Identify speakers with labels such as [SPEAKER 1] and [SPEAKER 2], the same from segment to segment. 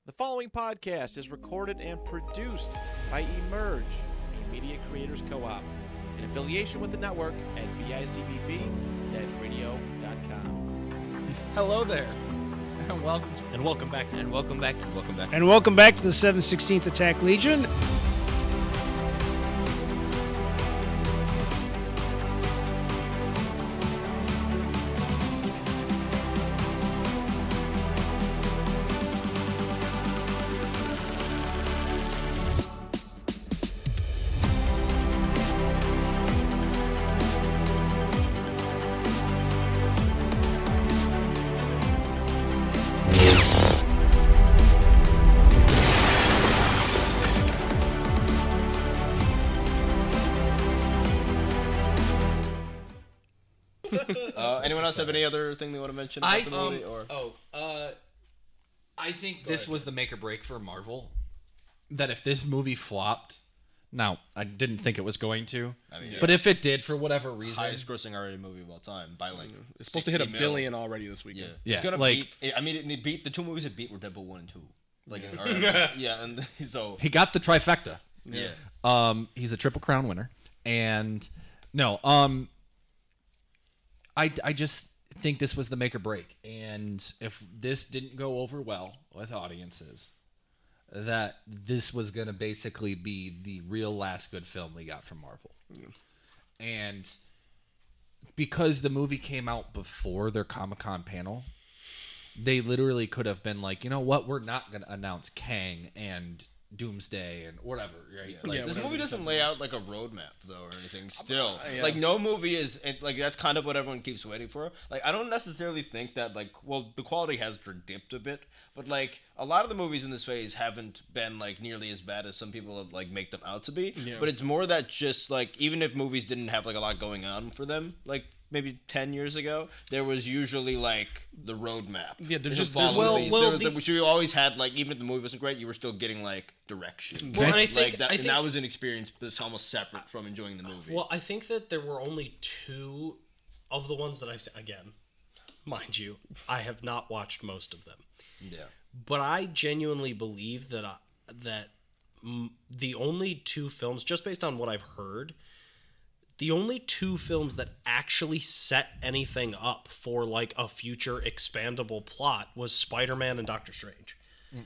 [SPEAKER 1] The following podcast is recorded and produced by Emerge, a media creators co-op, in affiliation with the network at bicbb-radio.com.
[SPEAKER 2] Hello there, and welcome back to the 716th Attack Legion.
[SPEAKER 3] Anyone else have any other thing they want to mention about the movie?
[SPEAKER 4] I think this was the make or break for Marvel. That if this movie flopped, now I didn't think it was going to, but if it did for whatever reason,
[SPEAKER 3] highest grossing R-rated movie of all time by like
[SPEAKER 2] it's supposed to hit $1 billion already this weekend.
[SPEAKER 3] Yeah, it's gonna beat. I mean, it beat the two movies it beat were Deadpool 1 and 2. Like, and so
[SPEAKER 4] he got the trifecta.
[SPEAKER 3] Yeah.
[SPEAKER 4] He's a Triple Crown winner, and I just think this was the make or break. And if this didn't go over well with audiences, that this was going to basically be the real last good film we got from Marvel. Yeah. And because the movie came out before their Comic-Con panel, they literally could have been like, you know what, we're not going to announce Kang and Doomsday and whatever, right?
[SPEAKER 3] Like, this movie doesn't lay out like a roadmap though or anything. Still, like no movie is like that's kind of what everyone keeps waiting for. Like I don't necessarily think that the quality has dipped a bit, but like a lot of the movies in this phase haven't been like nearly as bad as some people have like make them out to be. Yeah. But it's more that just like even if movies didn't have like a lot going on for them, like maybe 10 years ago, there was usually like the roadmap. Yeah, we always had like even if the movie wasn't great, you were still getting like direction.
[SPEAKER 5] Well, and I
[SPEAKER 3] think that was an experience that's almost separate from enjoying the movie.
[SPEAKER 5] Well, I think that there were only two of the ones that I've seen. Again, mind you, I have not watched most of them.
[SPEAKER 3] Yeah,
[SPEAKER 5] but I genuinely believe that the only two films, just based on what I've heard, the only two films that actually set anything up for like a future expandable plot was Spider-Man and Doctor Strange.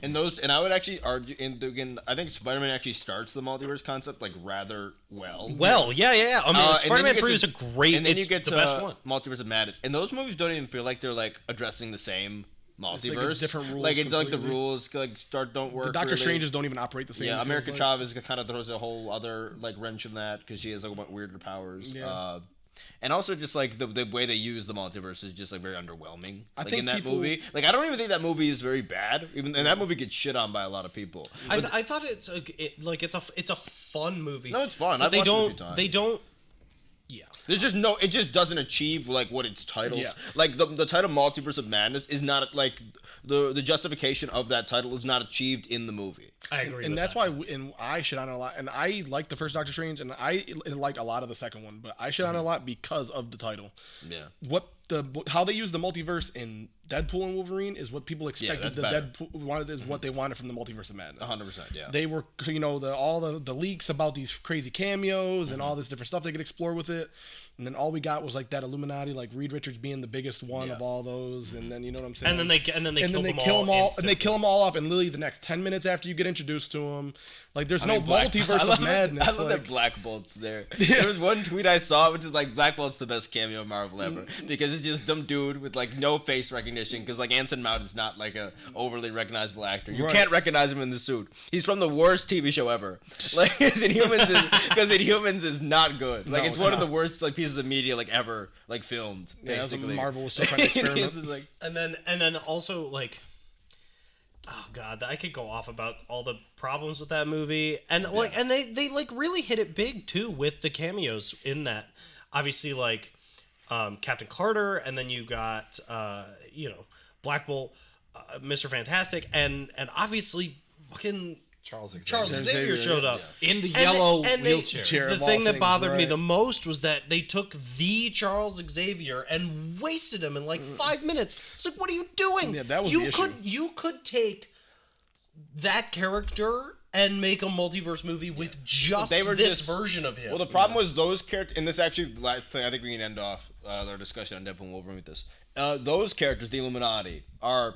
[SPEAKER 3] And I would actually argue, I think Spider-Man actually starts the multiverse concept like rather well.
[SPEAKER 5] Yeah. I mean, Spider-Man 3 is a great,
[SPEAKER 3] and then you get
[SPEAKER 5] the
[SPEAKER 3] to
[SPEAKER 5] best one.
[SPEAKER 3] Multiverse of Madness, and those movies don't even feel like they're like addressing the same multiverse.
[SPEAKER 2] Like different rules.
[SPEAKER 3] Like it's like the rules don't work.
[SPEAKER 2] The Doctor
[SPEAKER 3] really.
[SPEAKER 2] Stranges don't even operate the same.
[SPEAKER 3] Yeah, America Chavez kind of throws a whole other like wrench in that because she has like weirder powers. Yeah. And also just like the way they use the multiverse is just like very underwhelming. I think in that movie, like I don't even think that movie is very bad. And that movie gets shit on by a lot of people.
[SPEAKER 5] I thought it's a fun movie.
[SPEAKER 3] No, it's fun. I've watched it a few times.
[SPEAKER 5] They don't. Yeah.
[SPEAKER 3] There's just it just doesn't achieve like what its titles. Yeah. Like the title Multiverse of Madness is not like the justification of that title is not achieved in the movie.
[SPEAKER 5] I agree.
[SPEAKER 2] And that's why I shit on it a lot. And I like the first Doctor Strange and I like a lot of the second one, but I shit on it a lot because of the title.
[SPEAKER 3] Yeah.
[SPEAKER 2] How they use the multiverse in Deadpool and Wolverine is what people expected. Deadpool wanted is what they wanted from the Multiverse of Madness.
[SPEAKER 3] 100%. Yeah.
[SPEAKER 2] They were all the leaks about these crazy cameos and all this different stuff they could explore with it. And then all we got was like that Illuminati, like Reed Richards being the biggest one of all those, and then you know what I'm saying.
[SPEAKER 5] And then they kill them all,
[SPEAKER 2] and they kill them all off. And literally the next 10 minutes after you get introduced to them, like there's multiverse of madness.
[SPEAKER 3] I love that Black Bolt's there. There was one tweet I saw which is like Black Bolt's the best cameo of Marvel ever because it's just some dude with like no face recognition because like Anson Mount's not like a overly recognizable actor. You can't recognize him in the suit. He's from the worst TV show ever. Like because Inhumans is not good. Like it's one of the worst like pieces of media like ever like filmed. Basically,
[SPEAKER 2] Marvel was still trying to experiment.
[SPEAKER 5] Like, and then also like, oh god, I could go off about all the problems with that movie, and like, and they like really hit it big too with the cameos in that. Obviously, like Captain Carter, and then you got Black Bolt, Mr. Fantastic, and obviously fucking Charles Xavier showed up
[SPEAKER 4] in the yellow wheelchair.
[SPEAKER 5] The thing that bothered me the most was that they took the Charles Xavier and wasted him in like 5 minutes. It's like, what are you doing?
[SPEAKER 2] Yeah, that was the issue.
[SPEAKER 5] You could take that character and make a multiverse movie with just this version of him.
[SPEAKER 3] Well, the problem was those characters, and this actually, I think we can end off our discussion on Deadpool and Wolverine with this. Those characters, the Illuminati, are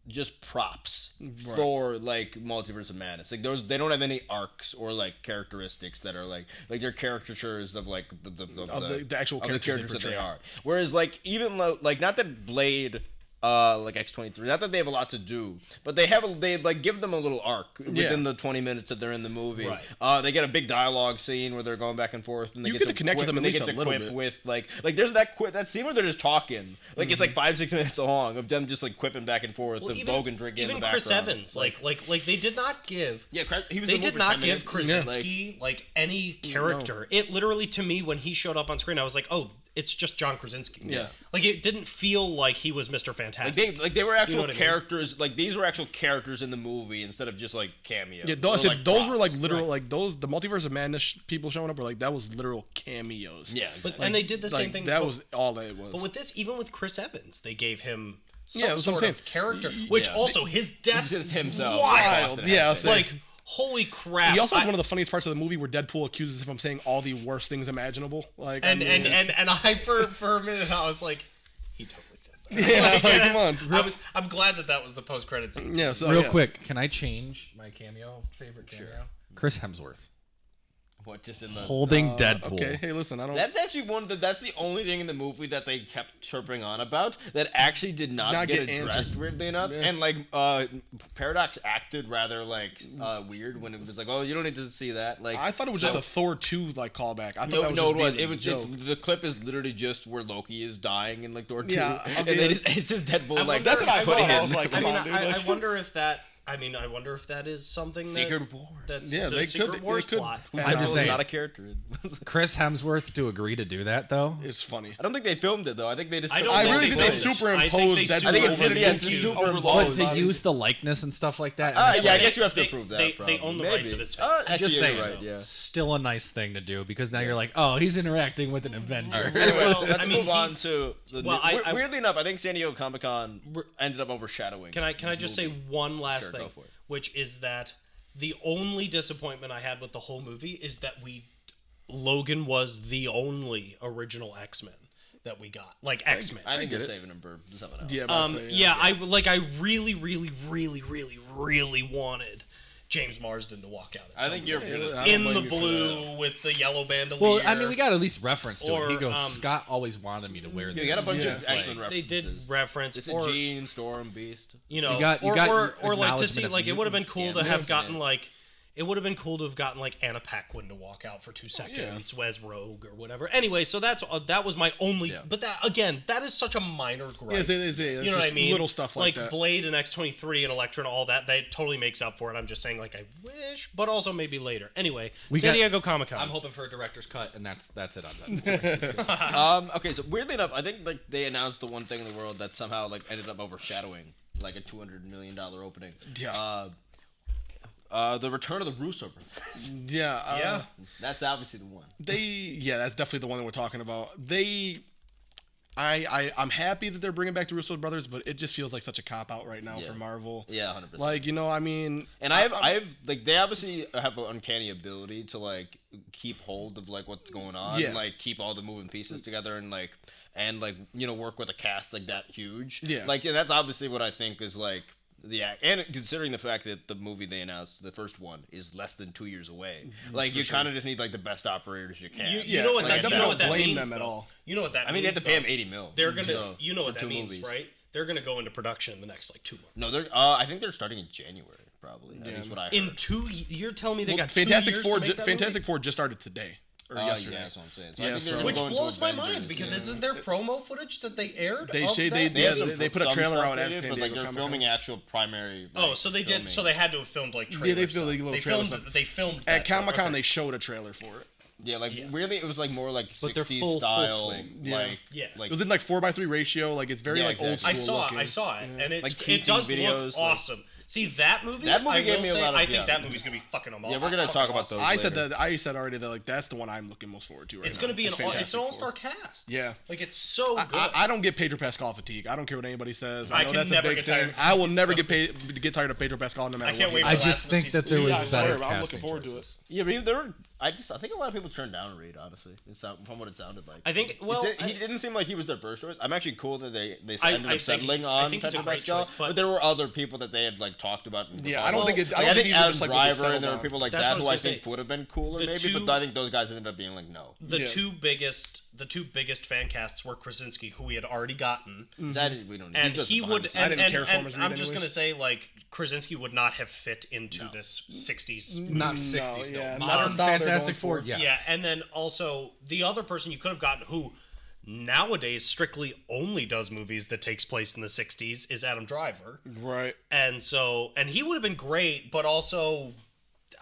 [SPEAKER 3] just props for like Multiverse of Madness. Like they don't have any arcs or like characteristics that are like they're caricatures of like the actual characters that they are. Whereas like even like not that Blade. Like X-23. Not that they have a lot to do, but they like give them a little arc within the 20 minutes that they're in the movie. Right. They get a big dialogue scene where they're going back and forth, and they get to
[SPEAKER 2] connect with them at least a little bit.
[SPEAKER 3] With like there's that scene where they're just talking. Like it's like 5-6 minutes long of them just like quipping back and forth. Well, Vogue and drinking in the background.
[SPEAKER 5] Even Chris Evans, like they did not give.
[SPEAKER 3] Yeah, he was.
[SPEAKER 5] They did not give Krasinski like any character. No. It literally, to me, when he showed up on screen, I was like, oh. It's just John Krasinski.
[SPEAKER 2] Yeah.
[SPEAKER 5] Like, it didn't feel like he was Mr. Fantastic.
[SPEAKER 3] Like they were actual characters. I mean? Like, these were actual characters in the movie instead of just, like, cameos.
[SPEAKER 2] Yeah, those were, like, literal, like, the Multiverse of Madness people showing up were, like, that was literal cameos.
[SPEAKER 3] Yeah,
[SPEAKER 5] exactly. But, and they did the same thing.
[SPEAKER 2] That was all that it was.
[SPEAKER 5] But with this, even with Chris Evans, they gave him some
[SPEAKER 2] sort
[SPEAKER 5] of character. Which also, his death
[SPEAKER 3] just himself.
[SPEAKER 5] Wild.
[SPEAKER 2] Yeah,
[SPEAKER 5] like... Holy crap!
[SPEAKER 2] He also has one of the funniest parts of the movie where Deadpool accuses him of saying all the worst things imaginable. Like,
[SPEAKER 5] and I for a minute I was like, he totally said that.
[SPEAKER 2] Yeah, like, come on.
[SPEAKER 5] I'm glad that was the post credit scene.
[SPEAKER 2] Yeah. So,
[SPEAKER 4] real quick, can I change my favorite cameo? Sure. Chris Hemsworth.
[SPEAKER 3] What, just in the
[SPEAKER 4] holding Deadpool?
[SPEAKER 2] Okay, hey, listen, I don't.
[SPEAKER 3] That's actually that's the only thing in the movie that they kept chirping on about that actually did not get addressed answered. Weirdly enough. Yeah. And like Paradox acted rather like weird when it was like, oh, you don't need to see that. Like
[SPEAKER 2] I thought it was just a Thor 2 like callback. I thought
[SPEAKER 3] no,
[SPEAKER 2] that was
[SPEAKER 3] no,
[SPEAKER 2] just
[SPEAKER 3] it was just the clip is literally just where Loki is dying in like Thor 2.
[SPEAKER 2] Yeah,
[SPEAKER 3] and then it's just Deadpool like
[SPEAKER 2] that's what I thought. I was like,
[SPEAKER 5] I wonder if that. I wonder if that is something
[SPEAKER 3] Secret Wars.
[SPEAKER 5] That's
[SPEAKER 2] they
[SPEAKER 5] Secret
[SPEAKER 2] could,
[SPEAKER 5] Wars
[SPEAKER 2] could.
[SPEAKER 5] plot.
[SPEAKER 4] I'm just saying,
[SPEAKER 3] not a character.
[SPEAKER 4] Chris Hemsworth to agree to do that though.
[SPEAKER 2] It's funny.
[SPEAKER 3] I don't think they filmed it though. I think they just.
[SPEAKER 2] I really think they superimposed that.
[SPEAKER 3] I think it's literally superimposed.
[SPEAKER 4] But to use the likeness and stuff like that.
[SPEAKER 3] Yeah, I guess you have to approve that.
[SPEAKER 5] They own the rights of his face.
[SPEAKER 4] I'm just saying, still a nice thing to do because now you're like, oh, he's interacting with an Avenger.
[SPEAKER 3] Anyway, let's move on to. Weirdly enough, I think San Diego Comic-Con ended up overshadowing.
[SPEAKER 5] Can I just say one last thing? Which is that the only disappointment I had with the whole movie is that Logan was the only original X-Men that we got. Like X-Men.
[SPEAKER 3] I think they're saving him for something else.
[SPEAKER 5] Yeah, I really, really, really, really, really wanted James Marsden to walk out.
[SPEAKER 3] I think you're
[SPEAKER 5] in the blue with the yellow bandolier.
[SPEAKER 4] Well, I mean, we got at least reference to it. He goes, Scott always wanted me to wear this.
[SPEAKER 3] You got a bunch of X-Men references.
[SPEAKER 5] They did reference.
[SPEAKER 3] It's a Jean, Storm, Beast.
[SPEAKER 4] You know, or
[SPEAKER 5] like to see, like, it would have been cool to have gotten, like, it would have been cool to have gotten like Anna Paquin to walk out for 2 seconds as Rogue or whatever. Anyway, so that was my only. But that again, that is such a minor gripe.
[SPEAKER 2] Yeah, you know what I mean? Little stuff like that.
[SPEAKER 5] Blade and X-23 and Elektra and all that. That totally makes up for it. I'm just saying, like, I wish, but also maybe later. Anyway, San Diego Comic-Con.
[SPEAKER 4] I'm hoping for a director's cut, and that's it on that.
[SPEAKER 3] Okay, so weirdly enough, I think like they announced the one thing in the world that somehow like ended up overshadowing like a $200 million opening.
[SPEAKER 2] Yeah.
[SPEAKER 3] The return of the Russo brothers.
[SPEAKER 2] Yeah.
[SPEAKER 3] That's obviously the one.
[SPEAKER 2] That's definitely the one that we're talking about. I'm happy that they're bringing back the Russo brothers, but it just feels like such a cop out right now for Marvel.
[SPEAKER 3] Yeah, 100%.
[SPEAKER 2] Like, you know, I mean,
[SPEAKER 3] and I've like they obviously have an uncanny ability to like keep hold of like what's going on, and like keep all the moving pieces together, and you know work with a cast like that huge.
[SPEAKER 2] Yeah,
[SPEAKER 3] like and that's obviously what I think is like. And considering the fact that the movie they announced, the first one, is less than 2 years away, like you kind of just need like the best operators you can.
[SPEAKER 5] You know what that means?
[SPEAKER 2] You know what that means at all.
[SPEAKER 5] You know what that means?
[SPEAKER 3] I mean, you have to pay them $80 million.
[SPEAKER 5] They're gonna. You know what that means, right? They're gonna go into production in the next like 2 months.
[SPEAKER 3] No, they're. I think they're starting in January, probably. That's what I heard.
[SPEAKER 5] In 2, you're telling me they got
[SPEAKER 2] Fantastic
[SPEAKER 5] 2 years
[SPEAKER 2] Four.
[SPEAKER 5] to make that
[SPEAKER 2] Fantastic Four just started today.
[SPEAKER 3] Yeah, that's what I'm saying. So
[SPEAKER 5] which blows my mind because isn't there promo footage that they aired?
[SPEAKER 2] They put a trailer out at San Diego,
[SPEAKER 3] but like they're filming actual primary.
[SPEAKER 5] So they did. So they had to have filmed like trailers.
[SPEAKER 2] Yeah, they filmed little trailers.
[SPEAKER 5] They filmed
[SPEAKER 2] at Comic-Con. They showed a trailer for it.
[SPEAKER 3] Yeah, really, it was like more like 60s style, like
[SPEAKER 2] it was in like 4:3 ratio. Like it's very like old school.
[SPEAKER 5] I saw it, and it does look awesome. See that movie?
[SPEAKER 3] That movie
[SPEAKER 5] I
[SPEAKER 3] gave
[SPEAKER 5] will
[SPEAKER 3] me a
[SPEAKER 5] say,
[SPEAKER 3] lot of-
[SPEAKER 5] I think
[SPEAKER 3] yeah.
[SPEAKER 5] that movie's gonna be fucking amazing.
[SPEAKER 3] Yeah, we're gonna talk about those.
[SPEAKER 2] I said
[SPEAKER 3] later.
[SPEAKER 2] that. I said already that like that's the one I'm looking most forward to. Right
[SPEAKER 5] It's
[SPEAKER 2] now.
[SPEAKER 5] gonna be it's an
[SPEAKER 2] Fantastic
[SPEAKER 5] all-star
[SPEAKER 2] Four.
[SPEAKER 5] cast.
[SPEAKER 2] Yeah.
[SPEAKER 5] Like it's so good.
[SPEAKER 2] I don't get Pedro Pascal fatigue. I don't care what anybody says.
[SPEAKER 5] I
[SPEAKER 2] know
[SPEAKER 5] can
[SPEAKER 2] that's
[SPEAKER 5] never
[SPEAKER 2] a big
[SPEAKER 5] get tired
[SPEAKER 2] thing.
[SPEAKER 5] of
[SPEAKER 2] I will
[SPEAKER 5] him.
[SPEAKER 2] never
[SPEAKER 5] So-
[SPEAKER 2] get tired of Pedro Pascal no matter
[SPEAKER 5] I can't
[SPEAKER 2] what.
[SPEAKER 5] wait
[SPEAKER 2] he
[SPEAKER 5] for
[SPEAKER 2] does.
[SPEAKER 4] I
[SPEAKER 5] the
[SPEAKER 4] just
[SPEAKER 5] last
[SPEAKER 4] think
[SPEAKER 5] season.
[SPEAKER 4] that there was
[SPEAKER 2] Yeah, I
[SPEAKER 4] better
[SPEAKER 2] swear, I'm
[SPEAKER 4] casting
[SPEAKER 2] looking forward to it.
[SPEAKER 4] choices.
[SPEAKER 3] Yeah, but I think a lot of people turned down Reed. Honestly, from what it sounded like.
[SPEAKER 5] I think. Well,
[SPEAKER 3] he didn't seem like he was their first choice. I'm actually cool that they
[SPEAKER 5] I
[SPEAKER 3] ended up
[SPEAKER 5] think
[SPEAKER 3] settling
[SPEAKER 5] he-
[SPEAKER 3] on
[SPEAKER 5] I think he's a
[SPEAKER 3] Pedro
[SPEAKER 5] great
[SPEAKER 3] Pascal,
[SPEAKER 5] choice,
[SPEAKER 3] but there were other people that they had like talked about. In the
[SPEAKER 2] Yeah,
[SPEAKER 3] fall.
[SPEAKER 2] I don't think it. I
[SPEAKER 3] Like,
[SPEAKER 2] don't think
[SPEAKER 3] think
[SPEAKER 2] these are
[SPEAKER 3] Adam
[SPEAKER 2] just like what they
[SPEAKER 3] Driver
[SPEAKER 2] settled
[SPEAKER 3] and there were
[SPEAKER 2] on.
[SPEAKER 3] people like
[SPEAKER 5] That's
[SPEAKER 3] that
[SPEAKER 5] what
[SPEAKER 3] who
[SPEAKER 5] I
[SPEAKER 3] I
[SPEAKER 5] was gonna
[SPEAKER 3] think
[SPEAKER 5] say.
[SPEAKER 3] would have been cooler,
[SPEAKER 5] The
[SPEAKER 3] maybe. But
[SPEAKER 5] two-
[SPEAKER 3] I think those guys ended up being like no.
[SPEAKER 5] the two biggest fan casts were Krasinski, who we had already gotten,
[SPEAKER 3] That we don't.
[SPEAKER 5] and
[SPEAKER 3] just
[SPEAKER 5] he
[SPEAKER 3] behind
[SPEAKER 5] would.
[SPEAKER 3] the scenes.
[SPEAKER 2] I
[SPEAKER 5] And,
[SPEAKER 2] didn't
[SPEAKER 5] and,
[SPEAKER 2] care for him
[SPEAKER 5] and
[SPEAKER 2] as Reed
[SPEAKER 5] I'm just
[SPEAKER 2] anyways.
[SPEAKER 5] gonna say, like, Krasinski would not have fit into this '60s.
[SPEAKER 4] Not 60s,
[SPEAKER 2] yeah,
[SPEAKER 4] though.
[SPEAKER 2] not
[SPEAKER 4] Modern
[SPEAKER 2] the style they're
[SPEAKER 4] Fantastic
[SPEAKER 2] going
[SPEAKER 4] Four,
[SPEAKER 2] for.
[SPEAKER 4] yes.
[SPEAKER 5] Yeah, and then also the other person you could have gotten, who nowadays strictly only does movies that takes place in the '60s, is Adam Driver.
[SPEAKER 2] Right.
[SPEAKER 5] And he would have been great, but also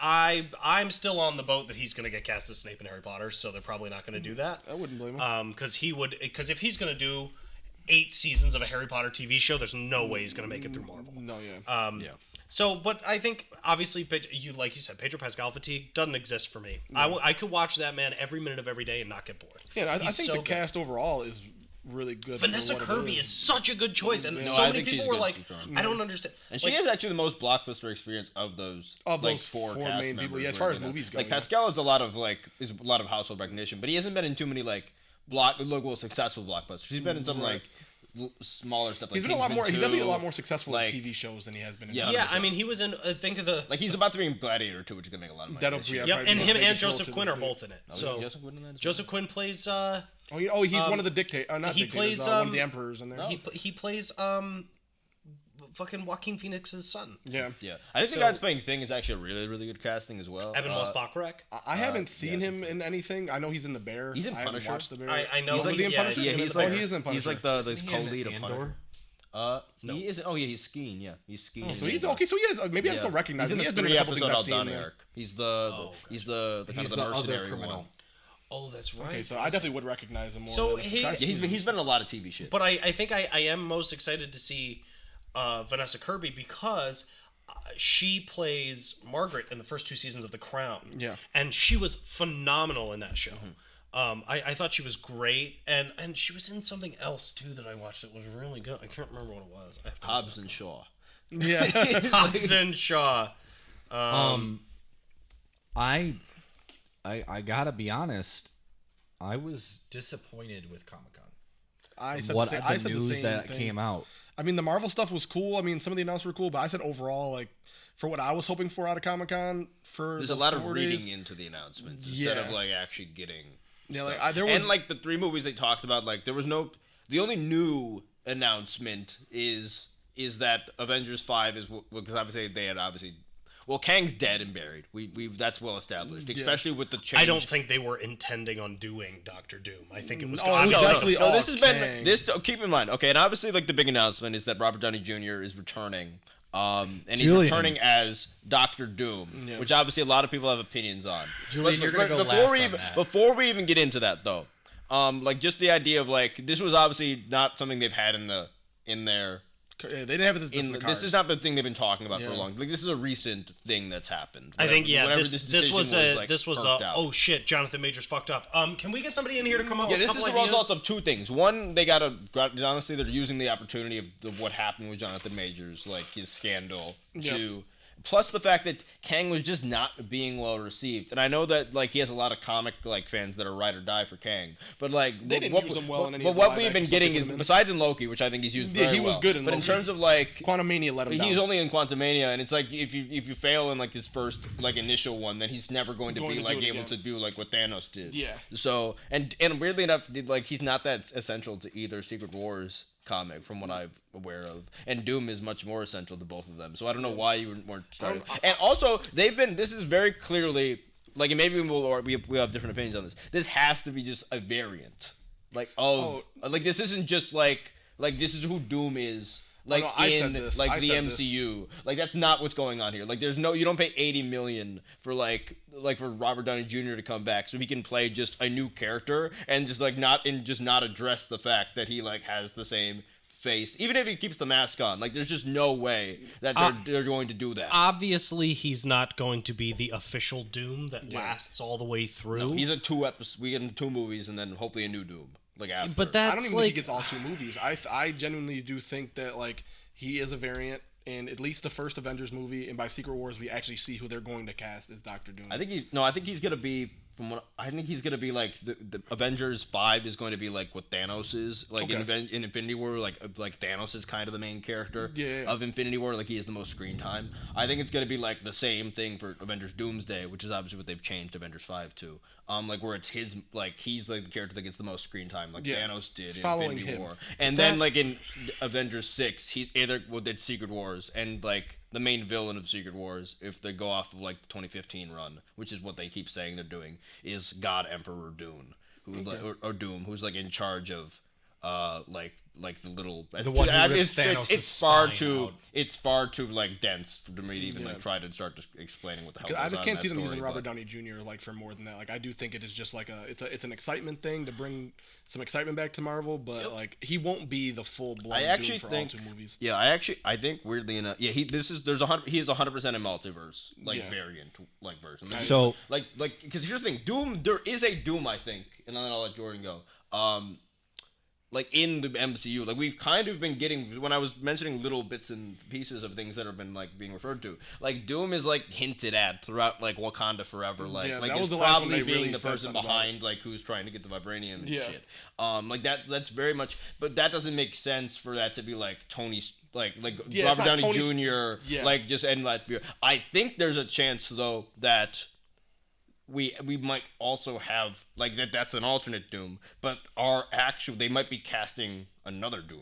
[SPEAKER 5] I'm still on the boat that he's going to get cast as Snape in Harry Potter, so they're probably not going to do that.
[SPEAKER 2] I wouldn't blame him.
[SPEAKER 5] Because if he's going to do 8 seasons of a Harry Potter TV show, there's no way he's going to make it through Marvel.
[SPEAKER 2] No, yeah.
[SPEAKER 3] Yeah.
[SPEAKER 5] So, but I think obviously, like you said, Pedro Pascal fatigue doesn't exist for me. I could watch that man every minute of every day and not get bored.
[SPEAKER 2] Yeah, I
[SPEAKER 5] He's
[SPEAKER 2] think
[SPEAKER 5] so
[SPEAKER 2] the
[SPEAKER 5] good.
[SPEAKER 2] cast overall is really good.
[SPEAKER 5] Vanessa
[SPEAKER 2] for what
[SPEAKER 5] Kirby
[SPEAKER 2] it
[SPEAKER 5] is such a good choice, and
[SPEAKER 3] No,
[SPEAKER 5] so
[SPEAKER 3] I
[SPEAKER 5] many
[SPEAKER 3] think
[SPEAKER 5] people
[SPEAKER 3] she's
[SPEAKER 5] were
[SPEAKER 3] good.
[SPEAKER 5] like,
[SPEAKER 3] She's strong.
[SPEAKER 5] "I don't understand."
[SPEAKER 3] And she
[SPEAKER 5] Like,
[SPEAKER 3] has actually the most blockbuster experience of those
[SPEAKER 2] Of
[SPEAKER 3] like
[SPEAKER 2] those
[SPEAKER 3] four
[SPEAKER 2] four
[SPEAKER 3] cast
[SPEAKER 2] main people.
[SPEAKER 3] members
[SPEAKER 2] Yeah, as
[SPEAKER 3] where,
[SPEAKER 2] far as
[SPEAKER 3] you know,
[SPEAKER 2] movies go,
[SPEAKER 3] like
[SPEAKER 2] yeah.
[SPEAKER 3] Pascal is a lot of household recognition, but he hasn't been in too many like successful blockbusters. He's been in some like smaller stuff. Like
[SPEAKER 2] He's been a lot more.
[SPEAKER 3] Kingsman
[SPEAKER 2] He's definitely a
[SPEAKER 3] 2,
[SPEAKER 2] lot more successful
[SPEAKER 3] like-
[SPEAKER 2] in TV shows than he has been in.
[SPEAKER 3] Yeah,
[SPEAKER 5] yeah,
[SPEAKER 3] 100%.
[SPEAKER 5] I mean, he was in. Think of the.
[SPEAKER 3] Like he's about to be in Gladiator 2, which is gonna make a lot of money.
[SPEAKER 2] That'll
[SPEAKER 3] this
[SPEAKER 2] be
[SPEAKER 3] year.
[SPEAKER 2] yeah,
[SPEAKER 5] Yep,
[SPEAKER 2] probably
[SPEAKER 5] and
[SPEAKER 2] the
[SPEAKER 5] him and
[SPEAKER 2] biggest role
[SPEAKER 5] Joseph
[SPEAKER 2] to
[SPEAKER 5] Quinn
[SPEAKER 2] this
[SPEAKER 5] are
[SPEAKER 2] day.
[SPEAKER 5] both in it.
[SPEAKER 3] Oh, is
[SPEAKER 5] So
[SPEAKER 3] Joseph Quinn in that?
[SPEAKER 5] Joseph Quinn plays.
[SPEAKER 2] Oh, he's one of the dictators. Not
[SPEAKER 5] he
[SPEAKER 2] dictators.
[SPEAKER 5] plays,
[SPEAKER 2] one of the emperors in there.
[SPEAKER 5] he plays fucking Joaquin Phoenix's son.
[SPEAKER 2] Yeah.
[SPEAKER 3] Yeah, I think
[SPEAKER 5] So-
[SPEAKER 3] the guy's playing Thing is actually a really, really good casting as well.
[SPEAKER 5] Evan Moss Bacharach.
[SPEAKER 2] I haven't seen
[SPEAKER 3] yeah.
[SPEAKER 2] him in anything. I know he's in The Bear.
[SPEAKER 3] He's in
[SPEAKER 2] I haven't
[SPEAKER 3] Punisher.
[SPEAKER 2] watched The Bear.
[SPEAKER 5] I know
[SPEAKER 2] He's like
[SPEAKER 5] he-
[SPEAKER 2] in
[SPEAKER 5] yeah,
[SPEAKER 2] Punisher.
[SPEAKER 3] Yeah, he's
[SPEAKER 2] Oh,
[SPEAKER 3] like
[SPEAKER 2] he is in Punisher.
[SPEAKER 3] he's like the
[SPEAKER 4] Isn't he in
[SPEAKER 3] co-lead of
[SPEAKER 4] Andor?
[SPEAKER 3] Punisher. He isn't. Oh yeah, he's skiing. Yeah, he's skiing.
[SPEAKER 2] So he's okay. So he has. Maybe I
[SPEAKER 3] Yeah.
[SPEAKER 2] still recognize
[SPEAKER 3] He's
[SPEAKER 2] him.
[SPEAKER 3] in
[SPEAKER 2] He has
[SPEAKER 3] the
[SPEAKER 2] been in a couple
[SPEAKER 3] 3
[SPEAKER 2] things I've
[SPEAKER 3] episode
[SPEAKER 2] seen.
[SPEAKER 3] Donnie
[SPEAKER 2] there.
[SPEAKER 3] arc. He's the
[SPEAKER 5] okay.
[SPEAKER 3] he's the kind
[SPEAKER 4] He's
[SPEAKER 3] of
[SPEAKER 4] the
[SPEAKER 3] the
[SPEAKER 4] other
[SPEAKER 3] mercenary
[SPEAKER 4] criminal.
[SPEAKER 3] one.
[SPEAKER 5] Oh, that's right.
[SPEAKER 2] Okay, so I definitely would recognize him more.
[SPEAKER 5] So
[SPEAKER 2] than
[SPEAKER 5] he-
[SPEAKER 3] Yeah, he's been in a lot of TV shit.
[SPEAKER 5] But I think I am most excited to see Vanessa Kirby because she plays Margaret in the first 2 seasons of The Crown.
[SPEAKER 2] Yeah.
[SPEAKER 5] And she was phenomenal in that show. I thought she was great, and she was in something else too that I watched that was really good. I can't remember what it was. I have to
[SPEAKER 3] Hobbs and Shaw.
[SPEAKER 2] Yeah.
[SPEAKER 5] Hobbs and Shaw.
[SPEAKER 4] I gotta be honest. I was disappointed with Comic Con.
[SPEAKER 2] I said
[SPEAKER 4] What
[SPEAKER 2] the same,
[SPEAKER 4] the
[SPEAKER 2] I said
[SPEAKER 4] news
[SPEAKER 2] the same
[SPEAKER 4] that
[SPEAKER 2] thing.
[SPEAKER 4] came out.
[SPEAKER 2] I mean, the Marvel stuff was cool. I mean, some of the announcements were cool, but I said overall, like, for what I was hoping for out of Comic Con, for
[SPEAKER 3] There's
[SPEAKER 2] the
[SPEAKER 3] a lot of
[SPEAKER 2] 4
[SPEAKER 3] reading
[SPEAKER 2] days,
[SPEAKER 3] into the announcements instead of
[SPEAKER 2] Yeah.
[SPEAKER 3] like actually getting.
[SPEAKER 2] Yeah,
[SPEAKER 3] stuff.
[SPEAKER 2] like, there was-
[SPEAKER 3] and like the 3 movies they talked about, like there was no. The only new announcement is that Avengers 5 is because obviously they had obviously. Well, Kang's dead and buried. We that's well established, especially with the change.
[SPEAKER 5] I don't think they were intending on doing Doctor Doom. I think it was.
[SPEAKER 2] Oh, it was
[SPEAKER 3] No,
[SPEAKER 2] definitely
[SPEAKER 3] no,
[SPEAKER 2] all
[SPEAKER 3] this has
[SPEAKER 2] Kang.
[SPEAKER 3] been this. Keep in mind, okay, and obviously, like the big announcement is that Robert Downey Jr. is returning, and he's
[SPEAKER 4] Julian.
[SPEAKER 3] returning as Doctor Doom,
[SPEAKER 2] Yeah.
[SPEAKER 3] which obviously a lot of people have opinions on.
[SPEAKER 4] Julian, you're gonna go
[SPEAKER 3] before
[SPEAKER 4] last
[SPEAKER 3] we
[SPEAKER 4] on
[SPEAKER 3] even,
[SPEAKER 4] that.
[SPEAKER 3] Before we even get into that, though, like just the idea of like this was obviously not something they've had in their.
[SPEAKER 2] Yeah, they didn't have this in the
[SPEAKER 3] This
[SPEAKER 2] cards.
[SPEAKER 3] is not the thing they've been talking about for
[SPEAKER 2] Yeah.
[SPEAKER 3] a long. Like this is a recent thing that's happened.
[SPEAKER 5] I think
[SPEAKER 3] Whenever
[SPEAKER 5] this
[SPEAKER 3] decision
[SPEAKER 5] was
[SPEAKER 3] like, perked out.
[SPEAKER 5] oh shit, Jonathan Majors fucked up. Can we get somebody in here to come up
[SPEAKER 3] Yeah,
[SPEAKER 5] with a
[SPEAKER 3] this is
[SPEAKER 5] couple
[SPEAKER 3] the
[SPEAKER 5] ideas?
[SPEAKER 3] result of 2 things. One, they honestly, they're using the opportunity of what happened with Jonathan Majors, like his scandal, to plus the fact that Kang was just not being well received. And I know that like he has a lot of comic like fans that are ride or die for Kang, but like
[SPEAKER 2] They didn't use him well in any
[SPEAKER 3] But
[SPEAKER 2] of the
[SPEAKER 3] what
[SPEAKER 2] live
[SPEAKER 3] we've been
[SPEAKER 2] action
[SPEAKER 3] getting
[SPEAKER 2] stuff
[SPEAKER 3] is
[SPEAKER 2] they've been in.
[SPEAKER 3] besides in Loki, which I think he's used
[SPEAKER 2] Yeah,
[SPEAKER 3] very
[SPEAKER 2] he was
[SPEAKER 3] well.
[SPEAKER 2] good in
[SPEAKER 3] But in
[SPEAKER 2] Loki.
[SPEAKER 3] terms of like
[SPEAKER 2] Quantumania let him down.
[SPEAKER 3] he's only in Quantumania, and it's like if you fail in like his first like initial one, then he's never going to
[SPEAKER 2] Going
[SPEAKER 3] be
[SPEAKER 2] to
[SPEAKER 3] like
[SPEAKER 2] do it
[SPEAKER 3] able
[SPEAKER 2] again.
[SPEAKER 3] to do like what Thanos did.
[SPEAKER 2] Yeah.
[SPEAKER 3] So and weirdly enough, like he's not that essential to either Secret Wars comic from what I'm aware of, and Doom is much more essential to both of them. So I don't know why you weren't starting. And also, they've been. This is very clearly like, and maybe we have different opinions on this. This has to be just a variant, like of like this isn't just like this is who Doom is. Like
[SPEAKER 2] no, I said
[SPEAKER 3] in
[SPEAKER 2] this.
[SPEAKER 3] like
[SPEAKER 2] I
[SPEAKER 3] the
[SPEAKER 2] said this.
[SPEAKER 3] MCU, like that's not what's going on here. Like there's no, you don't pay $80 million for like for Robert Downey Jr. to come back so he can play just a new character and just like not address the fact that he like has the same face, even if he keeps the mask on. Like, there's just no way that they're going to do that.
[SPEAKER 5] Obviously, he's not going to be the official Doom that lasts all the way through.
[SPEAKER 3] No, he's in 2 episodes. We get him 2 movies, and then hopefully a new Doom. Like after.
[SPEAKER 5] But that's
[SPEAKER 2] I don't even
[SPEAKER 5] like
[SPEAKER 2] think he gets all 2 movies. I genuinely do think that like he is a variant. In at least the first Avengers movie, and by Secret Wars, we actually see who they're going to cast as Doctor Doom.
[SPEAKER 3] I think he's gonna be I think he's gonna be like the Avengers 5 is going to be like what Thanos is like in Infinity War, like Thanos is kind of the main character of Infinity War, like he has the most screen time. I think it's gonna be like the same thing for Avengers Doomsday, which is obviously what they've changed Avengers 5 to. Like where it's his, like he's like the character that gets the most screen time, like Thanos did in Infinity War, and then like in Avengers 6, he either did Secret Wars and like the main villain of Secret Wars, if they go off of like the 2015 run, which is what they keep saying they're doing, is God Emperor Doom, or Doom, who's like in charge of like the little
[SPEAKER 4] the one who rips Thanos'
[SPEAKER 3] it's far too like dense for me to even like try to start just explaining what the hell.
[SPEAKER 2] I just can't see them using Robert Downey Jr. like for more than that. Like I do think it is just like it's an excitement thing to bring some excitement back to Marvel, but like he won't be the full blown Doom for all 2 movies.
[SPEAKER 3] Yeah, I think weirdly enough, he is 100% a multiverse variant like version.
[SPEAKER 4] So
[SPEAKER 3] like because here's the thing, Doom, there is a Doom, I think, and then I'll let Jordan go. Like in the MCU, like we've kind of been getting, when I was mentioning little bits and pieces of things that have been like being referred to, like Doom is like hinted at throughout like Wakanda Forever, like it's probably being the person behind like who's trying to get the vibranium and shit. Like that's very much, but that doesn't make sense for that to be like Tony's like Robert Downey Jr. Like just and like I think there's a chance though that we might also have like that's an alternate Doom, but they might be casting another Doom.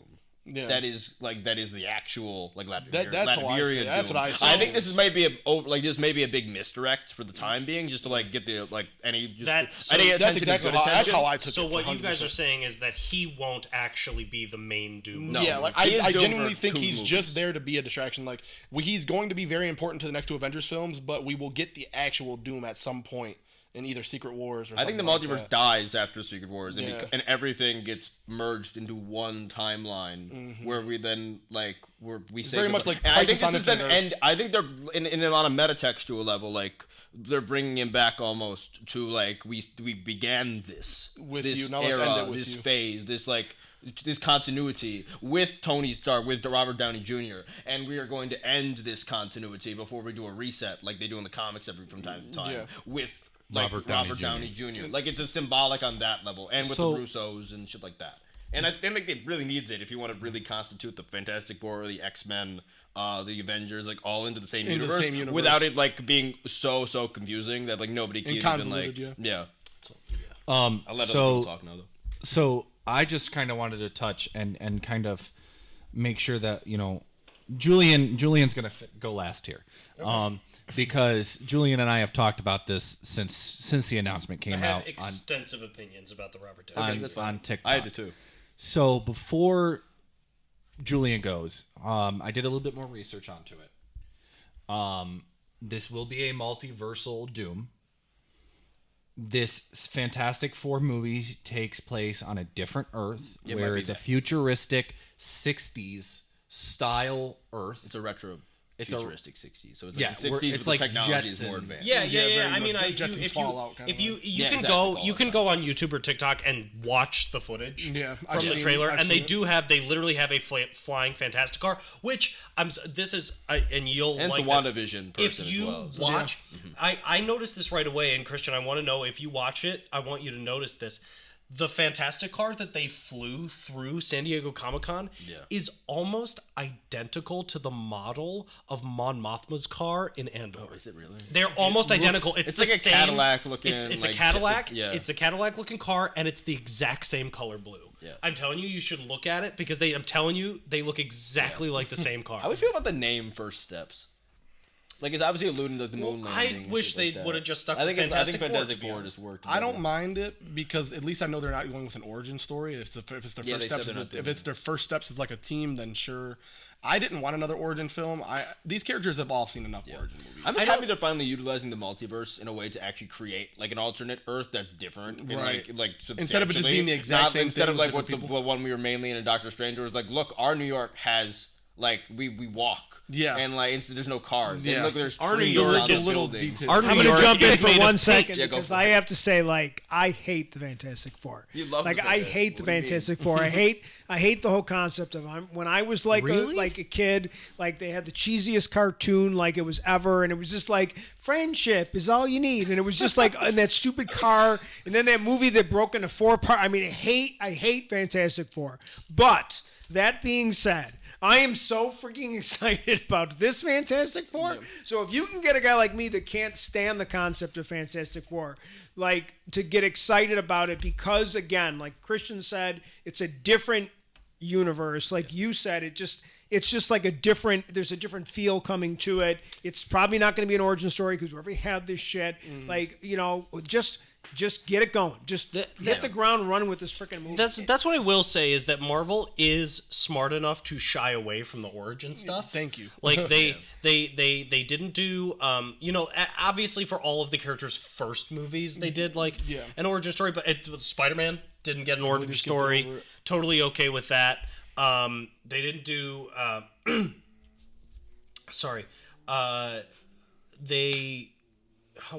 [SPEAKER 3] Yeah. That is the actual like Latveria Doom.
[SPEAKER 2] That's what I saw.
[SPEAKER 3] I think this may be a big misdirect for the time being, just to like get the like any attention.
[SPEAKER 2] That's how I took it.
[SPEAKER 5] So what 100%. You guys are saying is that he won't actually be the main Doom.
[SPEAKER 2] No, yeah, like I genuinely think he's just there to be a distraction. Like he's going to be very important to the next 2 Avengers films, but we will get the actual Doom at some point in either Secret Wars or
[SPEAKER 3] I think the multiverse dies after Secret Wars, and everything gets merged into one timeline where we then we say
[SPEAKER 2] very much like.
[SPEAKER 3] And I think this is an end. I think they're in a lot of metatextual level, like they're bringing him back almost to like we began this
[SPEAKER 2] with
[SPEAKER 3] this
[SPEAKER 2] you. Now
[SPEAKER 3] era,
[SPEAKER 2] let's end it with
[SPEAKER 3] this
[SPEAKER 2] you.
[SPEAKER 3] phase, this continuity with Tony Stark, with Robert Downey Jr., and we are going to end this continuity before we do a reset, like they do in the comics from time to time, with Robert Downey Jr. Like it's a symbolic on that level, and with the Russos and shit like that. And I think like it really needs it if you want to really constitute the Fantastic Four, the X-Men, the Avengers, like all into the same universe, without it like being so confusing that like nobody can even like
[SPEAKER 4] I'll
[SPEAKER 3] let other people talk now though.
[SPEAKER 4] So I just kind of wanted to touch and kind of make sure that Julian's gonna go last here. Okay. Because Julian and I have talked about this since the announcement came out.
[SPEAKER 5] I have extensive opinions about the Robert Downey
[SPEAKER 4] on TikTok.
[SPEAKER 3] I do too.
[SPEAKER 4] So before Julian goes, I did a little bit more research onto it. This will be a multiversal Doom. This Fantastic Four movie takes place on a different Earth, where it's a futuristic 60s style Earth.
[SPEAKER 3] It's a retro. It's futuristic 60s, so it's like the 60s,
[SPEAKER 4] it's
[SPEAKER 3] but
[SPEAKER 4] like
[SPEAKER 3] the technology
[SPEAKER 4] Jetsons.
[SPEAKER 3] is more advanced.
[SPEAKER 5] Yeah. I mean, if you can go on YouTube or TikTok and watch the footage from the trailer, and they literally have a flying Fantastic Car, which this is and you'll
[SPEAKER 3] and
[SPEAKER 5] like
[SPEAKER 3] the WandaVision person
[SPEAKER 5] if you
[SPEAKER 3] as well. So.
[SPEAKER 5] Watch, I noticed this right away, and Christian, I want to know if you watch it. I want you to notice this. The Fantastic Car that they flew through San Diego Comic-Con is almost identical to the model of Mon Mothma's car in Andor.
[SPEAKER 3] Oh, is it really?
[SPEAKER 5] They're almost identical. It's
[SPEAKER 3] like
[SPEAKER 5] the
[SPEAKER 3] a
[SPEAKER 5] same,
[SPEAKER 3] Cadillac looking.
[SPEAKER 5] It's a Cadillac. It's a Cadillac looking car, and it's the exact same color blue. Yeah. I'm telling you should look at it because I'm telling you they look exactly like the same car.
[SPEAKER 3] How do you feel about the name First Steps? Like, it's obviously alluding to the moon landing.
[SPEAKER 5] I wish they would have just stuck with
[SPEAKER 3] I
[SPEAKER 5] Fantastic
[SPEAKER 3] think
[SPEAKER 5] Four.
[SPEAKER 3] Fantastic Four just worked.
[SPEAKER 2] I don't mind it because at least I know they're not going with an origin story. If it's their first steps, if it's their first steps as like a team, then sure. I didn't want another origin film. These characters have all seen enough origin movies.
[SPEAKER 3] I'm just happy they're finally utilizing the multiverse in a way to actually create like an alternate Earth that's different,
[SPEAKER 2] right?
[SPEAKER 3] And like
[SPEAKER 2] instead of it just being the exact same
[SPEAKER 3] instead
[SPEAKER 2] thing
[SPEAKER 3] of like
[SPEAKER 2] with
[SPEAKER 3] what the one we were mainly in a Doctor Strange was like. Look, our New York has like we walk.
[SPEAKER 2] Yeah,
[SPEAKER 3] and like there's no cars.
[SPEAKER 2] Yeah,
[SPEAKER 3] and look, there's
[SPEAKER 5] our
[SPEAKER 3] trees
[SPEAKER 5] New York
[SPEAKER 3] on
[SPEAKER 5] is
[SPEAKER 3] the
[SPEAKER 2] little
[SPEAKER 3] buildings.
[SPEAKER 2] details.
[SPEAKER 6] I'm going to jump in for 1
[SPEAKER 5] of
[SPEAKER 6] second
[SPEAKER 3] paint.
[SPEAKER 6] because I have to say, like, I hate the Fantastic Four.
[SPEAKER 3] You love
[SPEAKER 6] like
[SPEAKER 3] the
[SPEAKER 6] I
[SPEAKER 3] Fantastic
[SPEAKER 6] hate the
[SPEAKER 3] Four. What do you mean?
[SPEAKER 6] Fantastic Four. I hate the whole concept of when I was like
[SPEAKER 5] Really?
[SPEAKER 6] a kid, like they had the cheesiest cartoon like it was ever, and it was just like friendship is all you need, and it was just like in that stupid car, and then that movie that broke into 4 parts. I mean, I hate Fantastic Four. But that being said, I am so freaking excited about this Fantastic Four. Yeah. So if you can get a guy like me that can't stand the concept of Fantastic Four, like to get excited about it because, again, like Christian said, it's a different universe. Like you said, it's just like there's a different feel coming to it. It's probably not going to be an origin story because we already have this shit. Like, just get it going. Just hit the ground running with this freaking movie.
[SPEAKER 5] That's what I will say is that Marvel is smart enough to shy away from the origin stuff.
[SPEAKER 2] Thank you.
[SPEAKER 5] Like they didn't do obviously for all of the characters' first movies they did like an origin story, but Spider-Man didn't get an origin story. Totally okay with that. They didn't do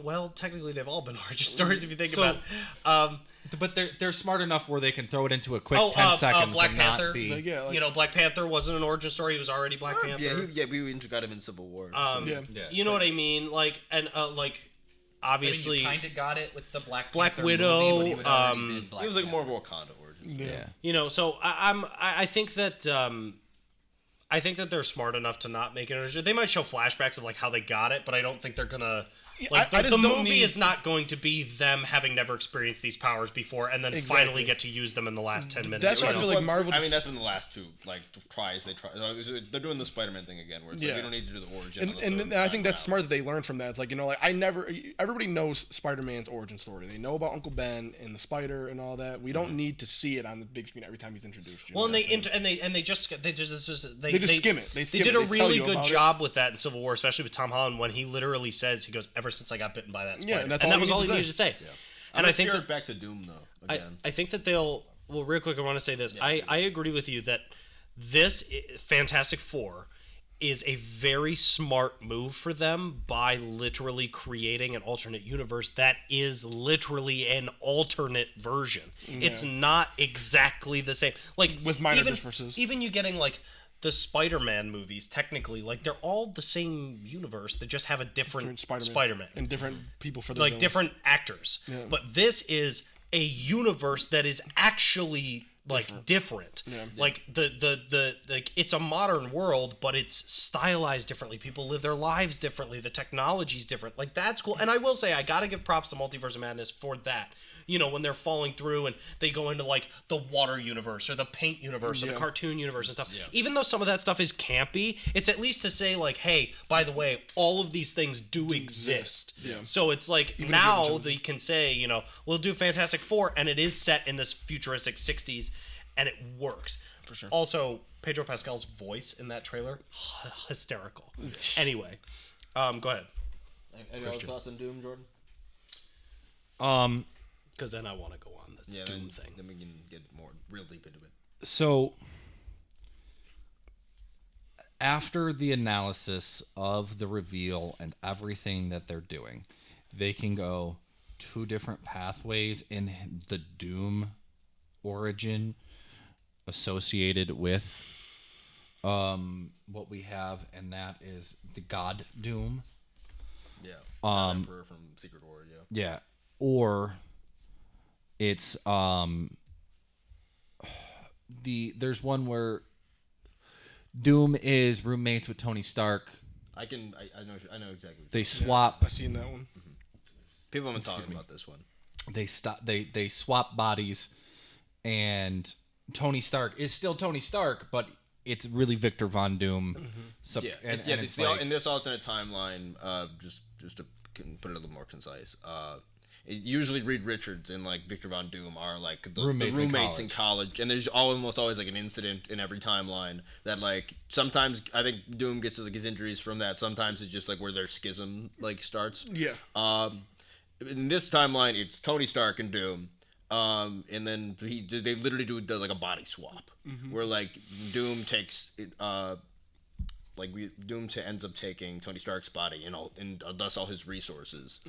[SPEAKER 5] well, technically they've all been origin stories if you think about it.
[SPEAKER 4] But they're smart enough where they can throw it into a quick 10 seconds
[SPEAKER 5] Black
[SPEAKER 4] and
[SPEAKER 5] Panther.
[SPEAKER 4] not be...
[SPEAKER 5] Black Panther wasn't an origin story. He was already Black Panther.
[SPEAKER 3] We got him in Civil War.
[SPEAKER 5] You know what I mean? Like, and obviously,
[SPEAKER 4] you kind of got it with the Black
[SPEAKER 5] Panther
[SPEAKER 4] Widow.
[SPEAKER 5] movie,
[SPEAKER 4] But he already been Black
[SPEAKER 3] it was like
[SPEAKER 4] Panther.
[SPEAKER 3] more of a Wakanda origin.
[SPEAKER 2] Yeah.
[SPEAKER 5] So I think that they're smart enough to not make it. They might show flashbacks of like how they got it, but I don't think they're gonna. Like
[SPEAKER 2] I
[SPEAKER 5] the
[SPEAKER 2] just don't
[SPEAKER 5] movie
[SPEAKER 2] need-
[SPEAKER 5] is not going to be them having never experienced these powers before and then finally get to use them in the last 10 minutes.
[SPEAKER 2] That's why I feel like Marvel.
[SPEAKER 3] I mean, that's been the last two tries they try. They're doing the Spider-Man thing again, where it's like we don't need to do the origin.
[SPEAKER 2] And I think that's smart that they learned from that. It's like everybody knows Spider-Man's origin story. They know about Uncle Ben and the Spider and all that. We don't need to see it on the big screen every time he's introduced.
[SPEAKER 5] Well, and they just skim it.
[SPEAKER 2] They
[SPEAKER 5] did a really good job with that in Civil War, especially with Tom Holland when he literally says, he goes, "Ever since I got bitten by that spider,"
[SPEAKER 2] and
[SPEAKER 5] that was all he needed to say.
[SPEAKER 3] Yeah.
[SPEAKER 5] And I think
[SPEAKER 3] that back to Doom though. Again.
[SPEAKER 5] I think that they'll. Well, real quick, I want to say this. I agree with you that this Fantastic Four is a very smart move for them by literally creating an alternate universe that is literally an alternate version. Yeah. It's not exactly the same. Like
[SPEAKER 2] with minor differences.
[SPEAKER 5] Even you getting like the Spider-Man movies, technically, like they're all the same universe. They just have a different Spider-Man.
[SPEAKER 2] And different people for the
[SPEAKER 5] like
[SPEAKER 2] villains.
[SPEAKER 5] different actors. Yeah. But this is a universe that is actually like different. Yeah. Like the like it's a modern world, but it's stylized differently. People live their lives differently. The technology's different. Like that's cool. And I will say I gotta give props to Multiverse of Madness for that. When they're falling through and they go into like the water universe or the paint universe or the cartoon universe and stuff. Yeah. Even though some of that stuff is campy, it's at least to say like, hey, by the way, all of these things do exist. Yeah. So it's like even now they can say, we'll do Fantastic Four and it is set in this futuristic 60s and it works.
[SPEAKER 2] For sure.
[SPEAKER 5] Also, Pedro Pascal's voice in that trailer, hysterical. Anyway, go ahead.
[SPEAKER 3] Any other thoughts on Doom, Jordan?
[SPEAKER 5] Because then I want to go on this Doom thing.
[SPEAKER 3] Then we can get more real deep into it.
[SPEAKER 4] So, after the analysis of the reveal and everything that they're doing, they can go 2 different pathways in the Doom origin associated with what we have, and that is the God Doom.
[SPEAKER 3] Yeah. Emperor from Secret War. Yeah.
[SPEAKER 4] Yeah. Or it's there's one where Doom is roommates with Tony Stark.
[SPEAKER 3] I know exactly.
[SPEAKER 4] They swap.
[SPEAKER 2] I've seen that one.
[SPEAKER 3] Mm-hmm. People have been talking about this one.
[SPEAKER 4] They swap bodies, and Tony Stark is still Tony Stark, but it's really Victor Von Doom.
[SPEAKER 3] In this alternate timeline, just to put it a little more concise, usually Reed Richards and like Victor Von Doom are like the roommates in college, and there's almost always like an incident in every timeline that like sometimes I think Doom gets his injuries from that. Sometimes it's just like where their schism like starts.
[SPEAKER 2] Yeah.
[SPEAKER 3] In this timeline, it's Tony Stark and Doom. And then they literally do like a body swap where like Doom takes ends up taking Tony Stark's body and thus all his resources.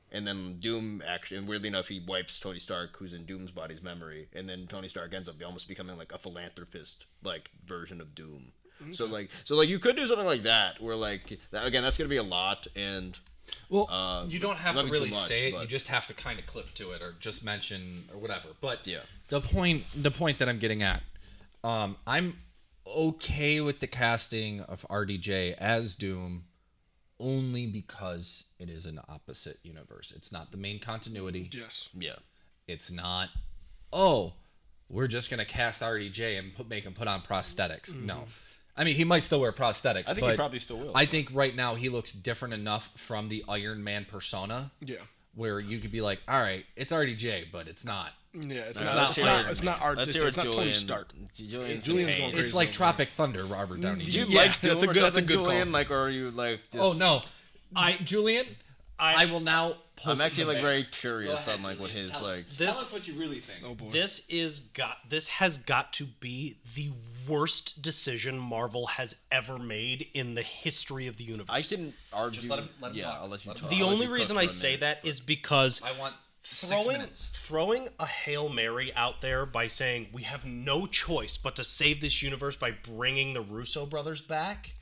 [SPEAKER 3] And then Doom actually, and weirdly enough, he wipes Tony Stark, who's in Doom's body's memory, and then Tony Stark ends up almost becoming like a philanthropist like version of Doom. So you could do something like that where like again that's gonna be a lot and.
[SPEAKER 4] Well, you don't have to really say it.
[SPEAKER 3] But...
[SPEAKER 4] You just have to kind of clip to it or just mention or whatever. But
[SPEAKER 3] yeah.
[SPEAKER 4] the point that I'm getting at, I'm okay with the casting of RDJ as Doom only because it is an opposite universe. It's not the main continuity.
[SPEAKER 2] Yes.
[SPEAKER 3] Yeah.
[SPEAKER 4] It's not, oh, we're just going to cast RDJ and make him put on prosthetics. No. I mean, he might still wear prosthetics.
[SPEAKER 3] I think he probably still will.
[SPEAKER 4] I think right now he looks different enough from the Iron Man persona.
[SPEAKER 2] Yeah.
[SPEAKER 4] Where you could be like, all right, it's RDJ, but it's not.
[SPEAKER 2] Yeah, it's
[SPEAKER 4] not
[SPEAKER 2] Tony Stark.
[SPEAKER 3] Julian's
[SPEAKER 2] going crazy.
[SPEAKER 4] It's like Tropic Thunder, Robert Downey.
[SPEAKER 3] Do you
[SPEAKER 2] Yeah,
[SPEAKER 3] like Doom
[SPEAKER 2] that's a good
[SPEAKER 3] Julian?
[SPEAKER 2] call.
[SPEAKER 3] Like, or are you like? Just...
[SPEAKER 4] Oh no, Julian. I will now.
[SPEAKER 3] I'm actually like very curious on like what his like.
[SPEAKER 4] Tell us what you really think.
[SPEAKER 5] Oh boy. This has got to be the worst decision Marvel has ever made in the history of the universe.
[SPEAKER 3] I didn't argue.
[SPEAKER 4] Just let him talk.
[SPEAKER 3] I'll let you talk.
[SPEAKER 5] The only reason I say that is because
[SPEAKER 4] I want 6 minutes.
[SPEAKER 5] Throwing a Hail Mary out there by saying we have no choice but to save this universe by bringing the Russo brothers back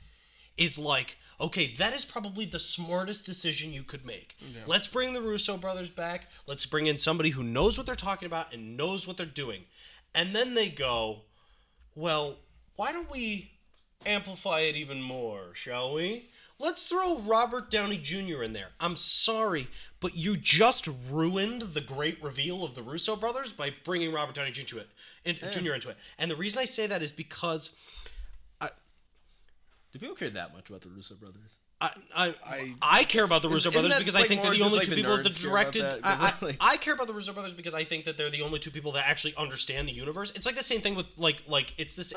[SPEAKER 5] is like, okay, that is probably the smartest decision you could make. Yeah. Let's bring the Russo brothers back. Let's bring in somebody who knows what they're talking about and knows what they're doing. And then they go, well, why don't we amplify it even more, shall we? Let's throw Robert Downey Jr. in there. I'm sorry, but you just ruined the great reveal of the Russo brothers by bringing Robert Downey Jr. into it. And the reason I say that is because...
[SPEAKER 3] Do people care that much about the Russo brothers?
[SPEAKER 5] I care about the Russo brothers because I think they're the only two people that directed. I care about the Russo brothers because I think that they're the only two people that actually understand the universe. It's like the same thing with like it's this.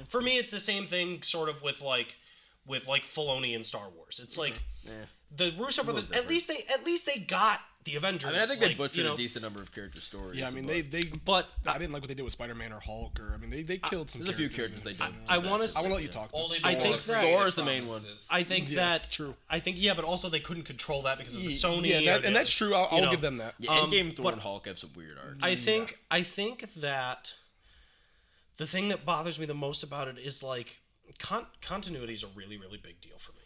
[SPEAKER 5] For me, it's the same thing sort of with Filoni and Star Wars. It's like the Russo brothers. At least they got the Avengers.
[SPEAKER 3] I mean, I think they butchered a decent number of character stories.
[SPEAKER 2] Yeah, I mean
[SPEAKER 5] but
[SPEAKER 2] I didn't like what they did with Spider-Man or Hulk or they killed some.
[SPEAKER 3] There's a few characters they did.
[SPEAKER 5] I want to
[SPEAKER 2] let you talk.
[SPEAKER 5] I think that
[SPEAKER 3] Thor is the main one.
[SPEAKER 5] I think that
[SPEAKER 2] true.
[SPEAKER 5] I think but also they couldn't control that because of the Sony.
[SPEAKER 2] Yeah, and that's true. I'll give them that.
[SPEAKER 3] Yeah, Endgame Thor and Hulk have some weird art.
[SPEAKER 5] I think that the thing that bothers me the most about it is like continuity is a really, really big deal for me.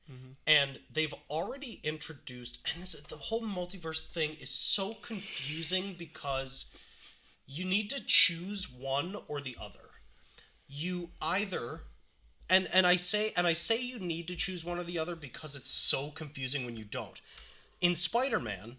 [SPEAKER 5] Mm-hmm. And they've already introduced, and the whole multiverse thing is so confusing because you need to choose one or the other. You either, and I say you need to choose one or the other because it's so confusing when you don't. In Spider-Man,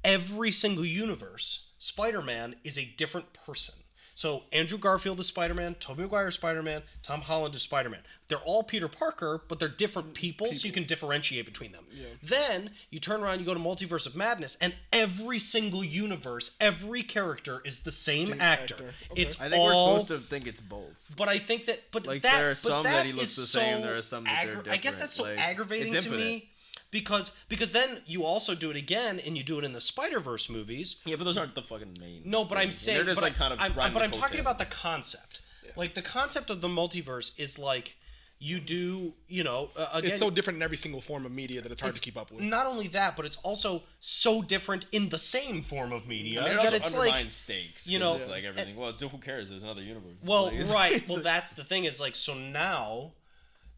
[SPEAKER 5] every single universe, Spider-Man is a different person. So Andrew Garfield is Spider-Man, Tobey Maguire is Spider-Man, Tom Holland is Spider-Man. They're all Peter Parker, but they're different people, so you can differentiate between them. Yeah. Then you turn around, you go to Multiverse of Madness, and every single universe, every character is the same actor. Okay. It's
[SPEAKER 3] I think we're supposed to think it's both.
[SPEAKER 5] But I think that,
[SPEAKER 3] there are some that he looks the same, there are some that they're different.
[SPEAKER 5] I guess that's so aggravating to me. Because then you also do it again, and you do it in the Spider-Verse movies.
[SPEAKER 3] Yeah, but those aren't the fucking main.
[SPEAKER 5] No, but I'm saying,
[SPEAKER 3] they're just
[SPEAKER 5] I'm talking about the concept. Yeah. Like the concept of the multiverse is like you do, again,
[SPEAKER 2] it's so different in every single form of media that it's hard to keep up with.
[SPEAKER 5] Not only that, but it's also so different in the same form of media
[SPEAKER 3] it
[SPEAKER 5] that it's
[SPEAKER 3] like stakes.
[SPEAKER 5] It's
[SPEAKER 3] like everything. Well, who cares? There's another universe.
[SPEAKER 5] Well, right. Well, that's the thing is like so now.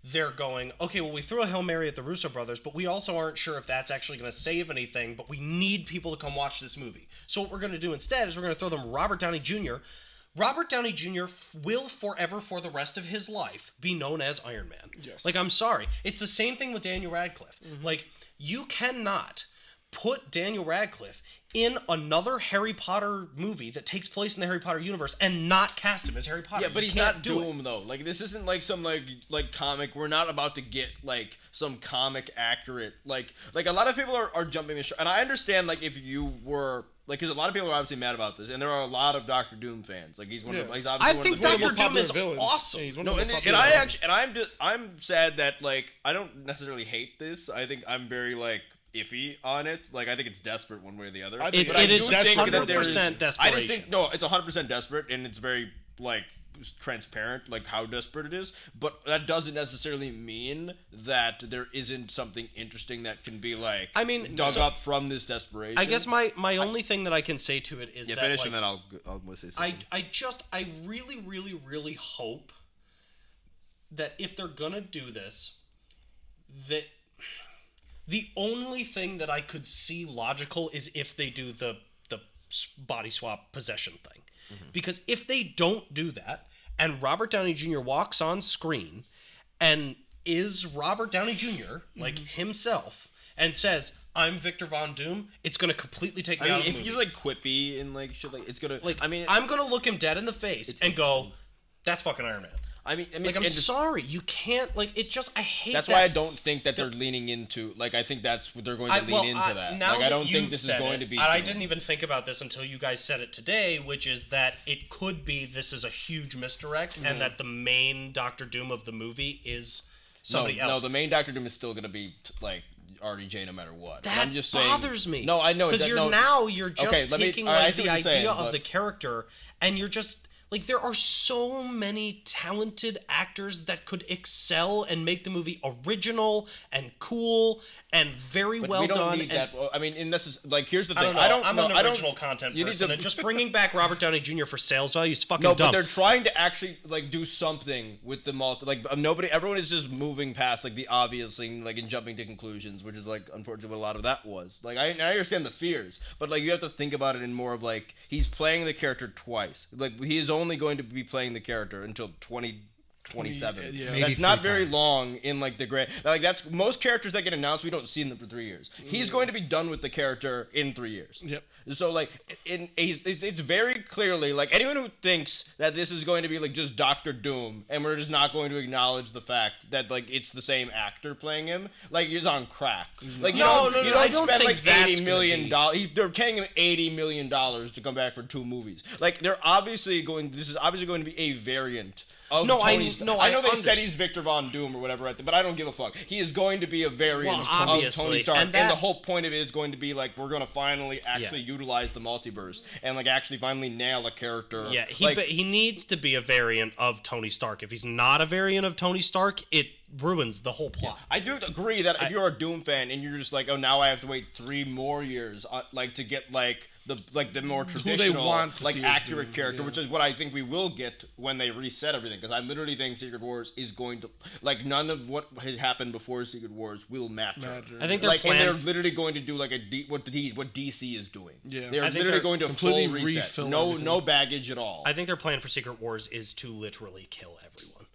[SPEAKER 5] They're going, okay, well, we threw a Hail Mary at the Russo brothers, but we also aren't sure if that's actually going to save anything, but we need people to come watch this movie. So what we're going to do instead is we're going to throw them Robert Downey Jr. Robert Downey Jr. will forever, for the rest of his life, be known as Iron Man.
[SPEAKER 2] Yes.
[SPEAKER 5] Like, I'm sorry. It's the same thing with Daniel Radcliffe. Mm-hmm. Like, you cannot put Daniel Radcliffe in another Harry Potter movie that takes place in the Harry Potter universe and not cast him as Harry Potter.
[SPEAKER 3] Yeah, but
[SPEAKER 5] you
[SPEAKER 3] he's
[SPEAKER 5] can't
[SPEAKER 3] not
[SPEAKER 5] do
[SPEAKER 3] Doom though. Like this isn't like some like comic. We're not about to get like some comic accurate like a lot of people are jumping the and I understand like if you were like because a lot of people are obviously mad about this and there are a lot of Doctor Doom fans. Like he's one of the, he's obviously
[SPEAKER 5] I think Doctor Doom is awesome.
[SPEAKER 2] Yeah,
[SPEAKER 3] No, I'm sad that like I don't necessarily hate this. I think I'm very like iffy on it. Like I think it's desperate one way or the other.
[SPEAKER 2] I think
[SPEAKER 5] It is 100% desperation.
[SPEAKER 3] I just think no, it's 100% desperate and it's very like transparent like how desperate it is, but that doesn't necessarily mean that there isn't something interesting that can be like dug up from this desperation.
[SPEAKER 5] I guess my only thing that I can say to it is that
[SPEAKER 3] finish
[SPEAKER 5] like,
[SPEAKER 3] and then I'll say something.
[SPEAKER 5] I really really really hope that if they're gonna do this, that the only thing that I could see logical is if they do the body swap possession thing. Because if they don't do that, and Robert Downey Jr. walks on screen and is Robert Downey Jr., like himself, and says, I'm Victor Von Doom, it's going to completely take me out of the movie.
[SPEAKER 3] If he's like quippy and like shit, like it's going to...
[SPEAKER 5] Like, I'm going to look him dead in the face and go, that's fucking Iron Man. Like, I'm sorry, you can't, like, it just, I hate that.
[SPEAKER 3] That's why I don't think that they're leaning into, like, I think that's what they're going to lean into that.
[SPEAKER 5] Now
[SPEAKER 3] like, I don't
[SPEAKER 5] that
[SPEAKER 3] think
[SPEAKER 5] you've
[SPEAKER 3] this is
[SPEAKER 5] said
[SPEAKER 3] going
[SPEAKER 5] it,
[SPEAKER 3] to be...
[SPEAKER 5] and I didn't even think about this until you guys said it today, which is that it could be this is a huge misdirect, and that the main Doctor Doom of the movie is somebody else.
[SPEAKER 3] No, the main Doctor Doom is still going to be, like, RDJ no matter what.
[SPEAKER 5] That
[SPEAKER 3] I'm just saying,
[SPEAKER 5] bothers me.
[SPEAKER 3] No, I know.
[SPEAKER 5] Because you're just taking like, the idea of the character, and you're just... Like, there are so many talented actors that could excel and make the movie original and cool and very well done.
[SPEAKER 3] Need that. I mean, and this is like, here's the thing.
[SPEAKER 5] I'm an original content person, and just bringing back Robert Downey Jr. for sales value is fucking dumb.
[SPEAKER 3] But they're trying to actually like do something with the everyone is just moving past like the obvious thing, like and jumping to conclusions, which is like unfortunately what a lot of that was. Like I understand the fears, but like you have to think about it in more of like he's playing the character twice. Like he is only going to be playing the character until 2027.
[SPEAKER 2] Yeah.
[SPEAKER 4] Maybe
[SPEAKER 3] That's not
[SPEAKER 4] 3
[SPEAKER 3] very
[SPEAKER 4] times.
[SPEAKER 3] long in like the grand. Like that's most characters that get announced, we don't see them for 3 years. He's going to be done with the character in 3 years.
[SPEAKER 2] Yep.
[SPEAKER 3] So like, it's very clearly like anyone who thinks that this is going to be like just Doctor Doom and we're just not going to acknowledge the fact that like it's the same actor playing him, like he's on crack. Like you don't spend like $80 million. They're paying him $80 million to come back for 2 movies. Like this is obviously going to be a variant. I know they said he's Victor Von Doom or whatever, but I don't give a fuck. He is going to be a variant of Tony Stark, and the whole point of it is going to be like we're going to finally actually utilize the multiverse and like actually finally nail a character.
[SPEAKER 5] Yeah, he needs to be a variant of Tony Stark. If he's not a variant of Tony Stark, it ruins the whole plot.
[SPEAKER 3] I do agree that if you're a Doom fan and you're just like, oh, now I have to wait 3 more years, like to get like the more traditional, like accurate character, which is what I think we will get when they reset everything. Because I literally think Secret Wars is going to like none of what has happened before Secret Wars will matter.
[SPEAKER 5] I think
[SPEAKER 3] they're literally going to do like what DC is doing.
[SPEAKER 2] Yeah,
[SPEAKER 3] they're literally going to
[SPEAKER 2] completely
[SPEAKER 3] full reset.
[SPEAKER 2] refill
[SPEAKER 3] No baggage at all.
[SPEAKER 5] I think their plan for Secret Wars is to literally kill everyone.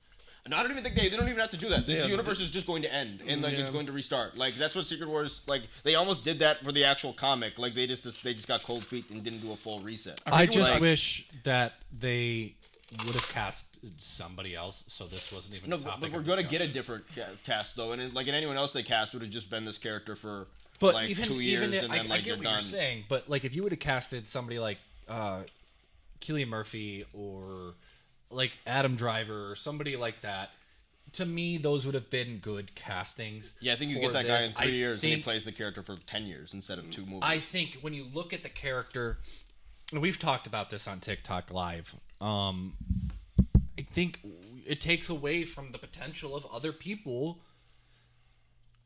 [SPEAKER 3] And I don't even think they don't even have to do that. The universe is just going to end and like it's going to restart. Like that's what Secret Wars like. They almost did that for the actual comic. Like they just got cold feet and didn't do a full reset.
[SPEAKER 4] I just wish that they would have cast somebody else, so this wasn't even a topic.
[SPEAKER 3] But we're going to get a different cast though, and anyone else they cast would have just been this character for like
[SPEAKER 4] even,
[SPEAKER 3] 2 years, and then
[SPEAKER 4] I get what you're saying, but like if you would have casted somebody like Cillian Murphy or like Adam Driver or somebody like that, to me those would have been good castings.
[SPEAKER 3] Yeah, I think you get that guy in 3 years and he plays the character for 10 years instead of 2 movies.
[SPEAKER 4] I think when you look at the character, and we've talked about this on TikTok Live, I think it takes away from the potential of other people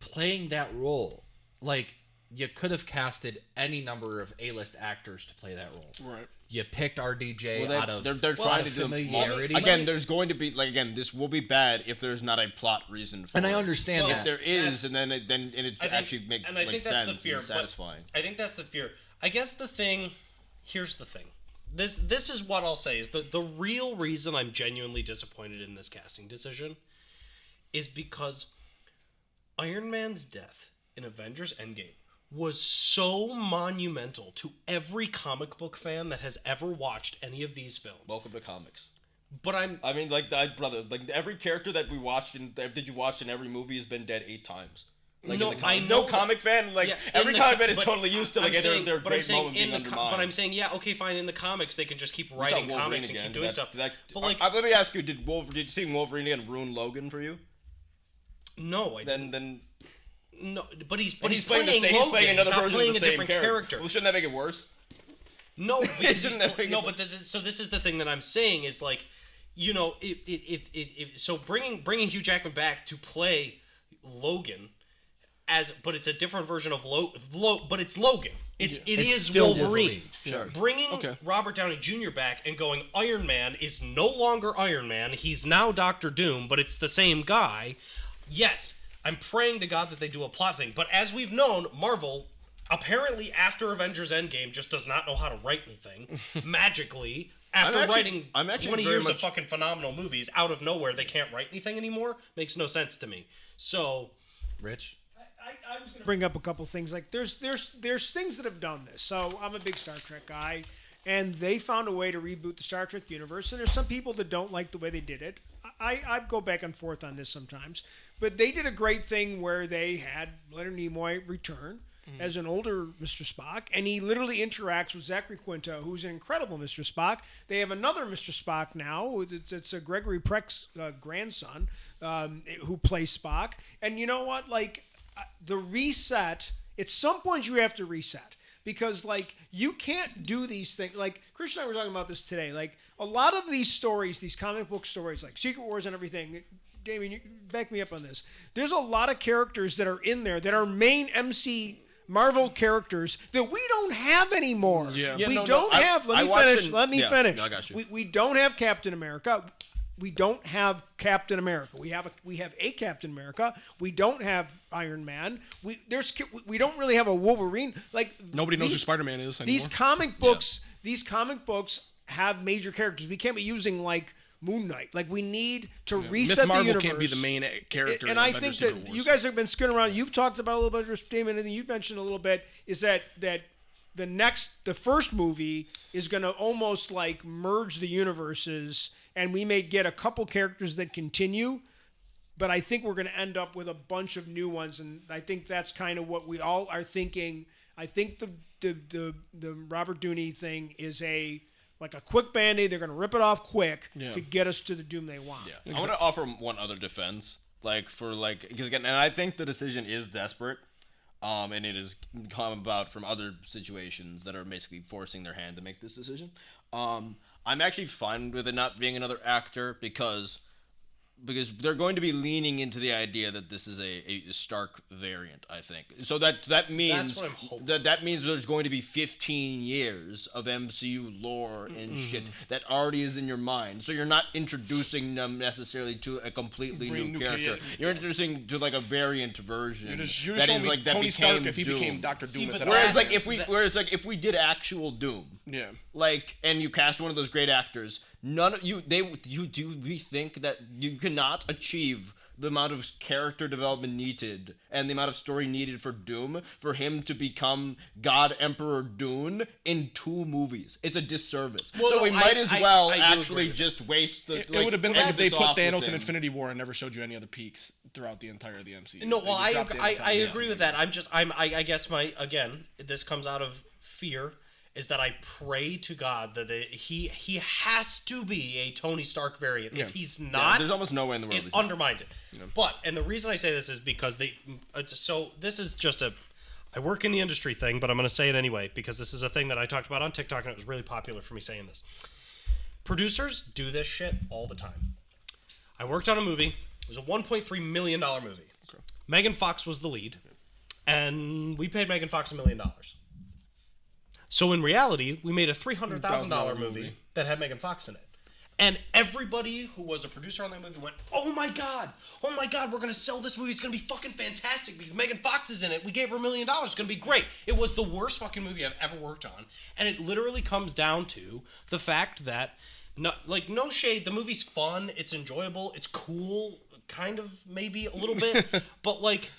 [SPEAKER 4] playing that role. Like, you could have casted any number of A-list actors to play that role.
[SPEAKER 2] Right.
[SPEAKER 4] You picked RDJ out of
[SPEAKER 3] they're trying to
[SPEAKER 4] familiarity.
[SPEAKER 3] Again, there's going to be this will be bad if there's not a plot reason for it.
[SPEAKER 4] And I understand that.
[SPEAKER 3] If there is, and then it actually makes sense. And I think that's the fear. Satisfying.
[SPEAKER 5] I think that's the fear. I guess here's the thing. This is what I'll say is the real reason I'm genuinely disappointed in this casting decision is because Iron Man's death in Avengers Endgame was so monumental to every comic book fan that has ever watched any of these films.
[SPEAKER 3] Welcome to comics.
[SPEAKER 5] But
[SPEAKER 3] I mean, like, brother, like, every character that we watched that you watched in every movie has been dead 8 times. Like,
[SPEAKER 5] no, I know
[SPEAKER 3] no comic fan, like, every comic fan is totally used to, like, their great moment being undermined.
[SPEAKER 5] But I'm saying, yeah, okay, fine, in the comics, they can just keep writing comics and keep doing stuff. But, like...
[SPEAKER 3] let me ask you, did seeing Wolverine again ruin Logan for you?
[SPEAKER 5] No, I didn't.
[SPEAKER 3] Then...
[SPEAKER 5] No, but he's
[SPEAKER 3] playing
[SPEAKER 5] Logan.
[SPEAKER 3] He's playing another
[SPEAKER 5] version
[SPEAKER 3] of the
[SPEAKER 5] a
[SPEAKER 3] same
[SPEAKER 5] different character.
[SPEAKER 3] Well, shouldn't that make it worse?
[SPEAKER 5] No, because but this is the thing that I'm saying is, like, you know, so bringing Hugh Jackman back to play Logan, but it's a different version of but it's Logan. It is
[SPEAKER 4] still
[SPEAKER 5] Wolverine.
[SPEAKER 3] Sure.
[SPEAKER 5] Bringing Robert Downey Jr. back and going, Iron Man is no longer Iron Man. He's now Doctor Doom, but it's the same guy. Yes, I'm praying to God that they do a plot thing. But as we've known, Marvel, apparently after Avengers Endgame, just does not know how to write anything. Magically, after writing 20 years of fucking phenomenal movies, out of nowhere, they can't write anything anymore. Makes no sense to me. So,
[SPEAKER 4] Rich?
[SPEAKER 6] I was going to bring up a couple things. Like, there's things that have done this. So I'm a big Star Trek guy, and they found a way to reboot the Star Trek universe. And there's some people that don't like the way they did it. I go back and forth on this sometimes, but they did a great thing where they had Leonard Nimoy return as an older Mr. Spock, and he literally interacts with Zachary Quinto, who's an incredible Mr. Spock. They have another Mr. Spock now. It's a Gregory Peck's grandson who plays Spock. And you know what? Like, the reset, at some point you have to reset. Because, like, you can't do these things. Like, Christian and I were talking about this today. Like, a lot of these stories, these comic book stories, like Secret Wars and everything, Damion, you back me up on this. There's a lot of characters that are in there that are main MC Marvel characters that we don't have anymore.
[SPEAKER 2] Yeah.
[SPEAKER 6] We don't have. Let me finish.
[SPEAKER 3] No, I got you.
[SPEAKER 6] We don't have Captain America. We don't have Captain America. We have a Captain America. We don't have Iron Man. We don't really have a Wolverine. Like,
[SPEAKER 2] nobody knows who Spider-Man is anymore.
[SPEAKER 6] These comic books have major characters. We can't be using, like, Moon Knight. Like, we need to reset
[SPEAKER 2] Marvel
[SPEAKER 6] the universe.
[SPEAKER 2] Can't be the main character.
[SPEAKER 6] And I think that you guys have been skirting around. You've talked about a little bit, Damon, and you've mentioned a little bit, is that the first movie is going to almost, like, merge the universes, and we may get a couple characters that continue, but I think we're going to end up with a bunch of new ones, and I think that's kind of what we all are thinking. I think the Robert Downey thing is like a quick Band-Aid. They're going to rip it off quick to get us to the doom they want.
[SPEAKER 3] Yeah. I want to offer one other defense, because again, and I think the decision is desperate, and it has come about from other situations that are basically forcing their hand to make this decision. I'm actually fine with it not being another actor because they're going to be leaning into the idea that this is a Stark variant, I think. So that means
[SPEAKER 5] that's what I'm hoping.
[SPEAKER 3] That means there's going to be 15 years of MCU lore and shit that already is in your mind. So you're not introducing them necessarily to a completely new character. You're introducing to, like, a variant version.
[SPEAKER 2] You're that is like that
[SPEAKER 3] Tony
[SPEAKER 2] became
[SPEAKER 3] Stark
[SPEAKER 2] if he
[SPEAKER 3] Doom.
[SPEAKER 2] became Dr. Doom.
[SPEAKER 3] If we did actual Doom, and you cast one of those great actors, we think that you cannot achieve the amount of character development needed and the amount of story needed for Doom for him to become God Emperor Doom in 2 movies. It's a disservice. So we might as well actually just waste the.
[SPEAKER 2] It would have been like if they put Thanos in Infinity War and never showed you any other peaks throughout the entire of the MCU.
[SPEAKER 5] No, well, I agree with that. I guess this comes out of fear. Is that I pray to God that he has to be a Tony Stark variant. If he's not,
[SPEAKER 3] there's almost no way in the world
[SPEAKER 5] it undermines it. Yeah. But, and the reason I say this is because so this is just I work in the industry thing, but I'm going to say it anyway because this is a thing that I talked about on TikTok and it was really popular for me saying this. Producers do this shit all the time. I worked on a movie. It was a $1.3 million movie. Okay. Megan Fox was the lead, and we paid Megan Fox $1 million. So in reality, we made a $300,000 movie that had Megan Fox in it. And everybody who was a producer on that movie went, oh my God, we're going to sell this movie. It's going to be fucking fantastic because Megan Fox is in it. We gave her $1 million. It's going to be great. It was the worst fucking movie I've ever worked on. And it literally comes down to the fact that, no shade, the movie's fun. It's enjoyable. It's cool, kind of, maybe a little bit. But, like,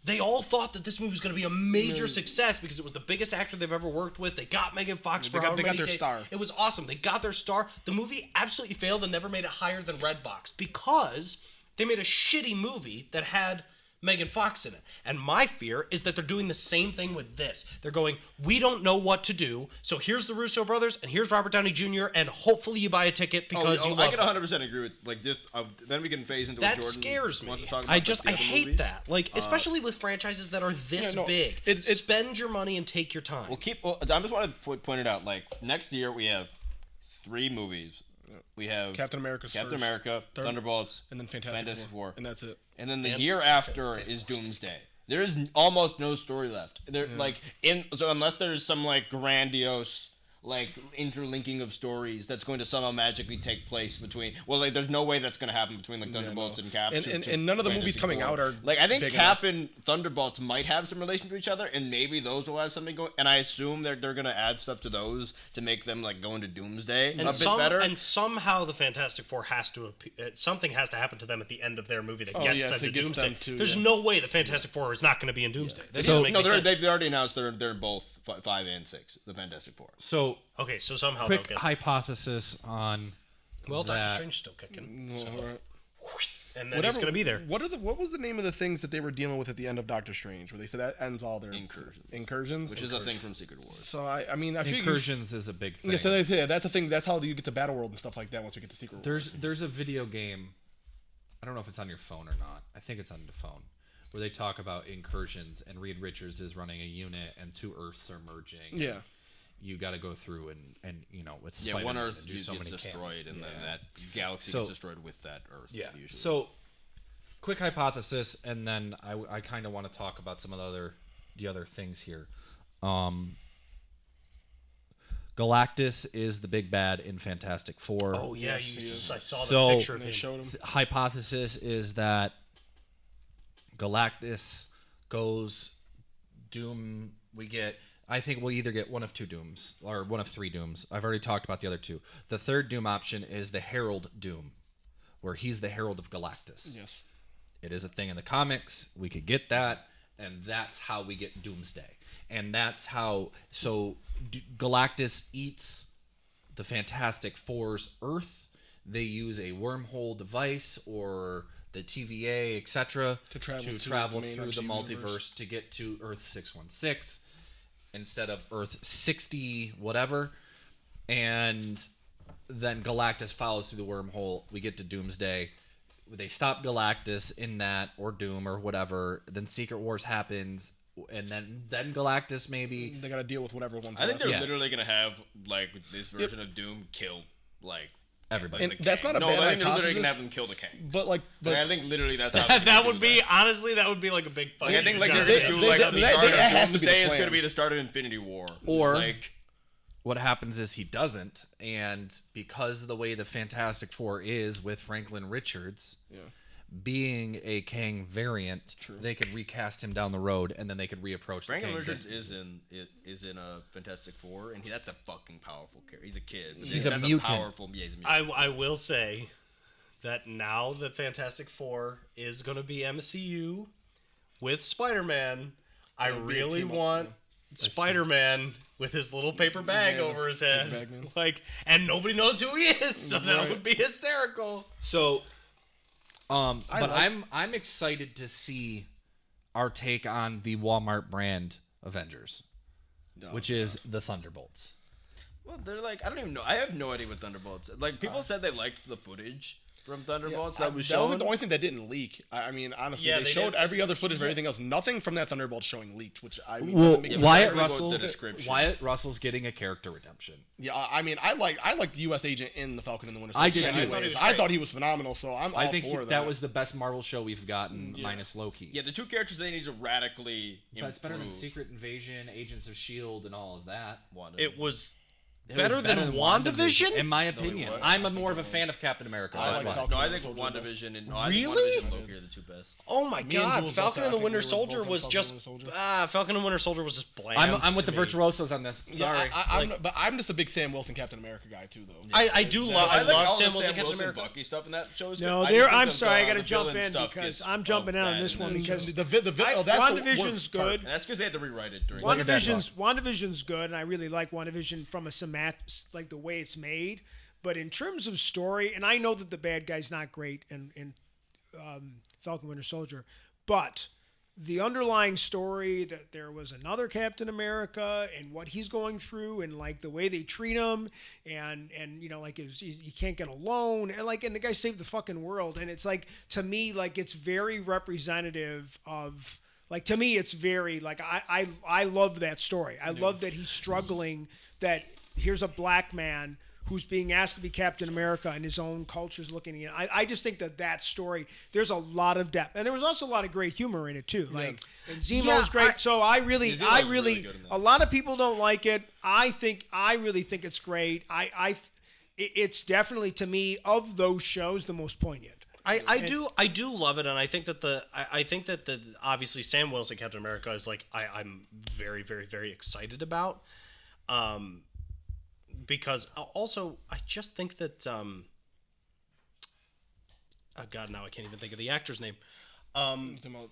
[SPEAKER 5] They all thought that this movie was going to be a major success because it was the biggest actor they've ever worked with. They got Megan Fox for however many days. Star. It was awesome. They got their star. The movie absolutely failed and never made it higher than Redbox because they made a shitty movie that had Megan Fox in it. And my fear is that they're doing the same thing with this. They're going, we don't know what to do, so here's the Russo brothers, and here's Robert Downey Jr., and hopefully you buy a ticket because you love
[SPEAKER 3] I can 100% agree with, like, this. Then we can phase into what Jordan
[SPEAKER 5] scares me.
[SPEAKER 3] wants to talk about.
[SPEAKER 5] I hate that. Like, especially with franchises that are this big. Spend your money and take your time.
[SPEAKER 3] I just want to point it out. Like, next year we have 3 movies. We have
[SPEAKER 2] Captain America,
[SPEAKER 3] Thunderbolts,
[SPEAKER 2] and then Fantastic Four, and that's it.
[SPEAKER 3] And then the year after is Doomsday. There is almost no story left. So unless there's some like grandiose like interlinking of stories that's going to somehow magically take place between. Well, like there's no way that's going to happen between like Thunderbolts and Cap.
[SPEAKER 2] And none of the movies coming out are
[SPEAKER 3] like I think
[SPEAKER 2] big
[SPEAKER 3] Cap
[SPEAKER 2] enough.
[SPEAKER 3] and Thunderbolts might have some relation to each other, and maybe those will have something going. And I assume they're going to add stuff to those to make them like go into Doomsday a bit better.
[SPEAKER 5] And somehow the Fantastic Four has to something has to happen to them at the end of their movie that gets them to Doomsday. There's no way the Fantastic Four is not going to be in Doomsday.
[SPEAKER 3] They've already announced they're in both 5 and 6, the Fantastic Four.
[SPEAKER 4] So
[SPEAKER 5] okay, so somehow
[SPEAKER 4] quick hypothesis on
[SPEAKER 5] Doctor Strange still kicking. And then
[SPEAKER 2] Whatever,
[SPEAKER 5] he's going to be there.
[SPEAKER 2] What was the name of the things that they were dealing with at the end of Doctor Strange, where they said that ends all their incursions,
[SPEAKER 3] which is a thing from Secret Wars.
[SPEAKER 2] So I
[SPEAKER 4] incursions is a big thing.
[SPEAKER 2] Yeah, so that's a thing. That's how you get to Battle World and stuff like that. Once you get to Secret
[SPEAKER 4] Wars, there's a video game. I don't know if it's on your phone or not. I think it's on the phone, where they talk about incursions, and Reed Richards is running a unit, and 2 Earths are merging.
[SPEAKER 2] Yeah.
[SPEAKER 4] You got to go through and with Spider-Man
[SPEAKER 3] one Earth
[SPEAKER 4] gets
[SPEAKER 3] destroyed, and then that galaxy gets destroyed with that Earth.
[SPEAKER 4] Yeah.
[SPEAKER 3] Usually.
[SPEAKER 4] So, quick hypothesis, and then I kind of want to talk about some of the other things here. Galactus is the big bad in Fantastic Four.
[SPEAKER 5] Oh yeah, I saw the picture of him.
[SPEAKER 2] Showed him.
[SPEAKER 4] Hypothesis is that Galactus goes Doom. I think we'll either get one of 2 Dooms or one of 3 Dooms. I've already talked about the other 2. The third Doom option is the Herald Doom, where he's the Herald of Galactus.
[SPEAKER 2] Yes.
[SPEAKER 4] It is a thing in the comics. We could get that, and that's how we get Doomsday. And that's how... So Galactus eats the Fantastic Four's Earth. They use a wormhole device or the TVA, etc. to travel through the multiverse universe to get to Earth 616 instead of Earth 60 whatever. And then Galactus follows through the wormhole. We get to Doomsday. They stop Galactus in that, or Doom, or whatever. Then Secret Wars happens, and then Galactus maybe
[SPEAKER 2] they gotta deal with whatever one.
[SPEAKER 3] I think they're literally gonna have like this version of Doom kill like
[SPEAKER 4] everybody.
[SPEAKER 2] And that's not a bad
[SPEAKER 3] I think they're literally gonna have them kill the King.
[SPEAKER 2] But
[SPEAKER 3] I think literally that's how
[SPEAKER 5] that would be honestly that would be like a big fight.
[SPEAKER 3] I think like the start of Doomsday is gonna be the start of Infinity War,
[SPEAKER 4] or
[SPEAKER 3] like.
[SPEAKER 4] What happens is he doesn't, and because of the way the Fantastic Four is with Franklin Richards being a Kang variant, they could recast him down the road, and then they could reapproach.
[SPEAKER 3] Franklin Richards is in a Fantastic Four, and that's a fucking powerful character. He's a kid.
[SPEAKER 4] He's a mutant.
[SPEAKER 3] He's a mutant.
[SPEAKER 5] I will say that now the Fantastic Four is going to be MCU with Spider-Man. I really want Spider-Man with his little paper bag over his head, and nobody knows who he is, so that would be hysterical.
[SPEAKER 4] So, I'm excited to see our take on the Walmart brand Avengers, which is the Thunderbolts.
[SPEAKER 3] Well, they're like, I don't even know. I have no idea what Thunderbolts. Like people said they liked the footage from Thunderbolts that was shown.
[SPEAKER 2] That was the only thing that didn't leak. I mean, honestly, they showed every other footage of everything else. Nothing from that Thunderbolts showing leaked, which I mean,
[SPEAKER 4] Wyatt Russell's getting a character redemption.
[SPEAKER 2] Yeah, I mean, I like the U.S. agent in the Falcon and the Winter Soldier.
[SPEAKER 4] I did too.
[SPEAKER 2] I thought he was phenomenal, so I think
[SPEAKER 4] that was the best Marvel show we've gotten, minus Loki.
[SPEAKER 3] Yeah, the 2 characters they need to radically improve.
[SPEAKER 4] That's better than Secret Invasion, Agents of S.H.I.E.L.D., and all of that.
[SPEAKER 5] It was better than WandaVision?
[SPEAKER 4] in my opinion. I'm more of a fan of Captain America.
[SPEAKER 3] I
[SPEAKER 4] That's
[SPEAKER 3] think
[SPEAKER 4] why.
[SPEAKER 3] WandaVision and
[SPEAKER 5] Really?
[SPEAKER 3] WandaVision and Loki are the two best.
[SPEAKER 5] Oh my
[SPEAKER 2] Me and
[SPEAKER 5] god,
[SPEAKER 2] Jules
[SPEAKER 5] Falcon
[SPEAKER 2] both-
[SPEAKER 5] and the
[SPEAKER 2] I
[SPEAKER 5] Winter
[SPEAKER 2] think we were
[SPEAKER 5] Soldier
[SPEAKER 2] both
[SPEAKER 5] was
[SPEAKER 2] on
[SPEAKER 5] just
[SPEAKER 2] Falcon and Winter Soldier.
[SPEAKER 5] Falcon and Winter Soldier was just bland.
[SPEAKER 4] I'm with the
[SPEAKER 5] to me.
[SPEAKER 4] Virtuosos on this. Sorry.
[SPEAKER 2] But I'm just a big Sam Wilson Captain America guy too, though.
[SPEAKER 5] I do love
[SPEAKER 3] I like
[SPEAKER 5] love
[SPEAKER 3] all
[SPEAKER 5] Sam
[SPEAKER 3] the
[SPEAKER 5] Wilson Captain
[SPEAKER 3] Wilson
[SPEAKER 5] America.
[SPEAKER 3] Bucky stuff in that show. Is
[SPEAKER 6] No,
[SPEAKER 3] good.
[SPEAKER 6] there.
[SPEAKER 3] I just
[SPEAKER 6] I'm
[SPEAKER 3] think
[SPEAKER 6] sorry, I
[SPEAKER 3] the
[SPEAKER 6] got to jump
[SPEAKER 3] villain
[SPEAKER 6] in
[SPEAKER 3] stuff
[SPEAKER 6] because
[SPEAKER 3] gets
[SPEAKER 6] I'm jumping in on
[SPEAKER 3] bad.
[SPEAKER 6] this one
[SPEAKER 2] The
[SPEAKER 6] because
[SPEAKER 2] that's the
[SPEAKER 6] WandaVision's
[SPEAKER 2] worst part.
[SPEAKER 6] good.
[SPEAKER 3] And that's because they had to rewrite it during.
[SPEAKER 6] WandaVision's good, and I really like WandaVision from a like the way it's made. But in terms of story, and I know that the bad guy's not great in Falcon Winter Soldier, but the underlying story that there was another Captain America and what he's going through and like the way they treat him and you know like he can't get a loan and the guy saved the fucking world, and it's like, to me, like it's very representative of, like, to me it's very like I love that story. I love that he's struggling, that here's a black man who's being asked to be Captain America and his own culture's looking at it. I just think that story, there's a lot of depth. And there was also a lot of great humor in it too. Like, and Zemo's great. So I really,
[SPEAKER 3] really good in that.
[SPEAKER 6] a lot of people don't like it. I really think it's great. It's definitely, to me, of those shows, the most poignant.
[SPEAKER 5] I do love it, and I think that the obviously Sam Wilson Captain America is like I'm very, very, very excited about. Because also, I just think that oh god, now I can't even think of the actor's name.
[SPEAKER 2] Talking about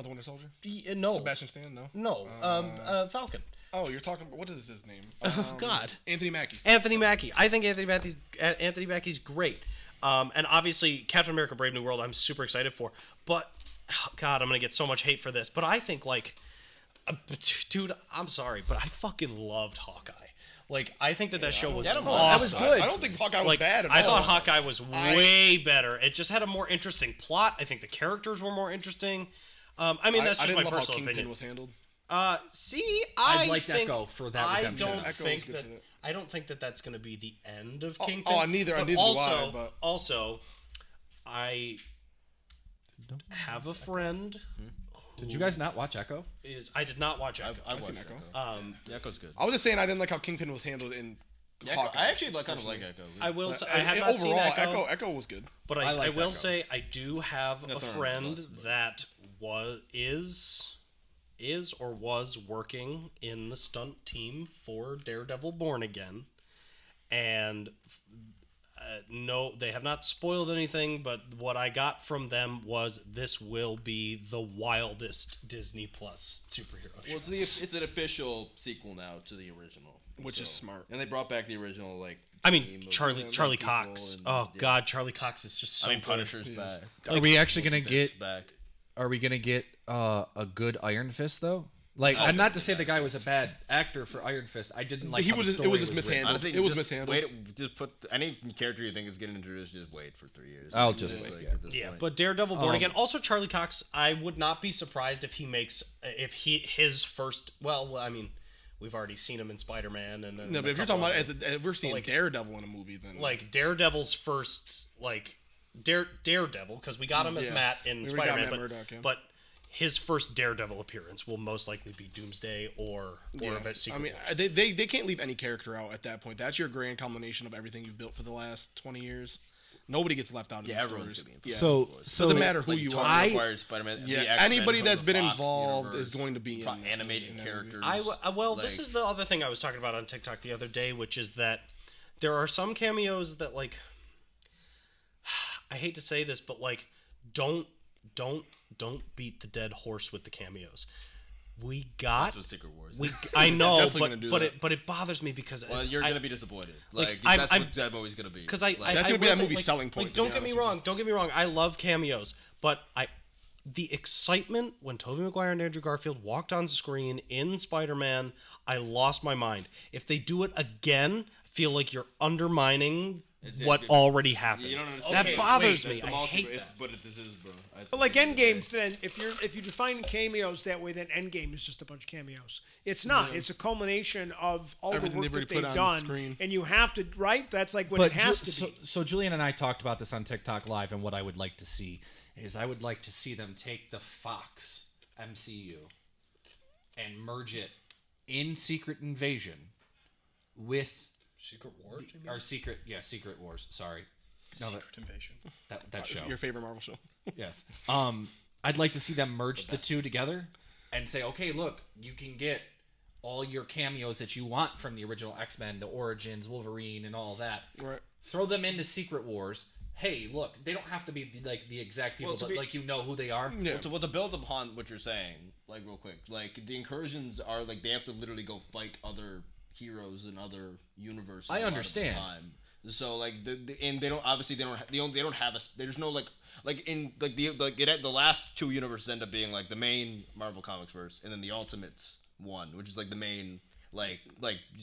[SPEAKER 2] the Winter Soldier?
[SPEAKER 5] No,
[SPEAKER 2] Sebastian Stan?
[SPEAKER 5] no, Falcon.
[SPEAKER 2] Oh, you're talking about, what is his name?
[SPEAKER 5] Oh god,
[SPEAKER 2] Anthony Mackie.
[SPEAKER 5] Anthony Mackie. I think Anthony Mackie's great. And obviously, Captain America: Brave New World, I'm super excited for. But oh god, I'm gonna get so much hate for this. But I think dude, I'm sorry, but I fucking loved Hawkeye. Like, I think that show was awesome.
[SPEAKER 4] That was good.
[SPEAKER 2] I don't think Hawkeye was bad at all.
[SPEAKER 5] I thought Hawkeye was way better. It just had a more interesting plot. I think the characters were more interesting. I mean, that's
[SPEAKER 2] I
[SPEAKER 5] just
[SPEAKER 2] didn't
[SPEAKER 5] my
[SPEAKER 2] love how
[SPEAKER 5] personal
[SPEAKER 2] Kingpin
[SPEAKER 5] opinion.
[SPEAKER 2] was handled.
[SPEAKER 4] I liked Echo for that redemption.
[SPEAKER 5] I don't think that that's going to be the end of
[SPEAKER 2] Oh,
[SPEAKER 5] Kingpin.
[SPEAKER 2] neither
[SPEAKER 5] But
[SPEAKER 2] do I, but-
[SPEAKER 5] also, I have a friend.
[SPEAKER 4] Did you guys not watch Echo?
[SPEAKER 5] I did not watch Echo.
[SPEAKER 3] I watched
[SPEAKER 2] Echo.
[SPEAKER 3] Echo's good.
[SPEAKER 2] I was just saying I didn't like how Kingpin was handled in Hawkeye.
[SPEAKER 3] I actually kind of like Echo.
[SPEAKER 5] I will say I
[SPEAKER 2] And
[SPEAKER 5] have not seen
[SPEAKER 2] overall,
[SPEAKER 5] Echo,
[SPEAKER 2] Echo was good.
[SPEAKER 5] but
[SPEAKER 4] I
[SPEAKER 5] I
[SPEAKER 4] liked
[SPEAKER 5] will
[SPEAKER 4] Echo.
[SPEAKER 5] say I do have a
[SPEAKER 3] Nothing
[SPEAKER 5] friend
[SPEAKER 3] wrong with
[SPEAKER 5] that is or was working in the stunt team for Daredevil Born Again, and no, they have not spoiled anything, but what I got from them was this will be the wildest Disney Plus superhero show.
[SPEAKER 3] Well, it's an official sequel now to the original,
[SPEAKER 2] Which is smart.
[SPEAKER 3] And they brought back the original, like.
[SPEAKER 5] I
[SPEAKER 3] team
[SPEAKER 5] mean,
[SPEAKER 3] of
[SPEAKER 5] Charlie
[SPEAKER 3] people
[SPEAKER 5] Cox.
[SPEAKER 3] and-
[SPEAKER 5] Oh
[SPEAKER 3] yeah.
[SPEAKER 5] God, Charlie Cox is just so
[SPEAKER 3] I mean,
[SPEAKER 5] good.
[SPEAKER 3] Punisher's back.
[SPEAKER 4] Are we actually gonna
[SPEAKER 3] Fist's
[SPEAKER 4] get?
[SPEAKER 3] back?
[SPEAKER 4] Are we gonna get a good Iron Fist though? Like, I'm not to say the guy was a bad actor for Iron Fist. I didn't like.
[SPEAKER 2] He
[SPEAKER 4] how
[SPEAKER 2] was
[SPEAKER 4] the
[SPEAKER 2] just- it
[SPEAKER 4] story
[SPEAKER 2] was just
[SPEAKER 4] written.
[SPEAKER 2] mishandled.
[SPEAKER 3] Honestly,
[SPEAKER 2] It was
[SPEAKER 3] just
[SPEAKER 2] mishandled.
[SPEAKER 3] Wait, just put any character you think is getting introduced. Just wait for 3 years.
[SPEAKER 4] I'll
[SPEAKER 3] It's
[SPEAKER 4] just
[SPEAKER 3] like,
[SPEAKER 4] wait,
[SPEAKER 3] at this
[SPEAKER 5] Yeah,
[SPEAKER 3] point.
[SPEAKER 5] but Daredevil Born Again. Also, Charlie Cox. I would not be surprised if he makes his first. Well, I mean, we've already seen him in Spider-Man, and then
[SPEAKER 2] No, but
[SPEAKER 5] a
[SPEAKER 2] if you're
[SPEAKER 5] couple
[SPEAKER 2] talking
[SPEAKER 5] others.
[SPEAKER 2] about if we're seeing
[SPEAKER 5] like-
[SPEAKER 2] Daredevil in a movie, then
[SPEAKER 5] like Daredevil's first Daredevil, because we got him as
[SPEAKER 2] Yeah.
[SPEAKER 5] Matt in
[SPEAKER 2] We already got
[SPEAKER 5] Spider-Man,
[SPEAKER 2] Matt Murdock, yeah.
[SPEAKER 5] but his first Daredevil appearance will most likely be Doomsday or of a Secret
[SPEAKER 2] I mean,
[SPEAKER 5] Wars.
[SPEAKER 2] they can't leave any character out at that point. That's your grand culmination of everything you've built for the last 20 years. Nobody gets left out of
[SPEAKER 3] yeah,
[SPEAKER 2] these
[SPEAKER 3] everyone's
[SPEAKER 2] stories.
[SPEAKER 3] gonna be.
[SPEAKER 2] Yeah.
[SPEAKER 4] So
[SPEAKER 2] doesn't matter who
[SPEAKER 3] Like
[SPEAKER 2] you
[SPEAKER 3] Tobey
[SPEAKER 2] are.
[SPEAKER 3] Maguire's Spider-Man, the
[SPEAKER 2] Yeah,
[SPEAKER 3] X-Men
[SPEAKER 2] anybody
[SPEAKER 3] from
[SPEAKER 2] that's
[SPEAKER 3] the
[SPEAKER 2] been
[SPEAKER 3] Fox
[SPEAKER 2] involved
[SPEAKER 3] universe,
[SPEAKER 2] is going to be in this
[SPEAKER 3] animated
[SPEAKER 2] movie.
[SPEAKER 3] characters.
[SPEAKER 5] Well,
[SPEAKER 3] like-
[SPEAKER 5] this is the other thing I was talking about on TikTok the other day, which is that there are some cameos that, like, I hate to say this, but like, don't beat the dead horse with the cameos. We got.
[SPEAKER 3] That's what Secret Wars.
[SPEAKER 5] I know,
[SPEAKER 2] Definitely gonna do that.
[SPEAKER 5] but it bothers me because
[SPEAKER 3] Well, you're gonna be disappointed.
[SPEAKER 5] like,
[SPEAKER 3] Like,
[SPEAKER 5] I'm-
[SPEAKER 3] that's what that movie's gonna be.
[SPEAKER 5] because
[SPEAKER 3] Like,
[SPEAKER 2] That's
[SPEAKER 5] I
[SPEAKER 2] gonna be
[SPEAKER 5] will
[SPEAKER 2] that
[SPEAKER 5] say,
[SPEAKER 2] movie's selling point,
[SPEAKER 5] Like,
[SPEAKER 2] to
[SPEAKER 5] don't
[SPEAKER 2] be
[SPEAKER 5] get me
[SPEAKER 2] honest with
[SPEAKER 5] wrong. Don't get me wrong. I love cameos, but the excitement when Tobey Maguire and Andrew Garfield walked on screen in Spider-Man, I lost my mind. If they do it again, I feel like you're undermining what already happened.
[SPEAKER 3] you don't understand.
[SPEAKER 5] That
[SPEAKER 3] Okay,
[SPEAKER 5] bothers
[SPEAKER 3] wait,
[SPEAKER 5] me.
[SPEAKER 3] that's the
[SPEAKER 5] I hate
[SPEAKER 3] multiverse,
[SPEAKER 5] that.
[SPEAKER 3] But this is, bro.
[SPEAKER 6] But like Endgame, then if you define cameos that way, then Endgame is just a bunch of cameos. It's not. It's a culmination of all
[SPEAKER 2] Everything
[SPEAKER 6] the work
[SPEAKER 2] they've
[SPEAKER 6] that
[SPEAKER 2] already
[SPEAKER 6] they've
[SPEAKER 2] put on the
[SPEAKER 6] done,
[SPEAKER 2] screen.
[SPEAKER 6] and you have to That's like what
[SPEAKER 4] But
[SPEAKER 6] it has to be.
[SPEAKER 4] So Julian and I talked about this on TikTok Live, and what I would like to see is I would like to see them take the Fox MCU and merge it in Secret Invasion with
[SPEAKER 5] Secret Wars.
[SPEAKER 4] our Secret Wars. Sorry,
[SPEAKER 5] Secret Invasion.
[SPEAKER 4] That show.
[SPEAKER 2] Your favorite Marvel show.
[SPEAKER 4] Yes. I'd like to see them merge the two together and say, okay, look, you can get all your cameos that you want from the original X-Men, the Origins, Wolverine, and all that.
[SPEAKER 2] Right.
[SPEAKER 4] Throw them into Secret Wars. Hey, look, they don't have to be the exact people, but like who they are.
[SPEAKER 2] Yeah.
[SPEAKER 3] Well, to build upon what you're saying, like real quick, like the incursions are like they have to literally go fight other heroes in other universes.
[SPEAKER 4] I understand.
[SPEAKER 3] A lot of the time. So like and they don't obviously they don't have a there's no like in like the last two universes end up being like the main Marvel Comics verse and then the Ultimates one, which is like the main like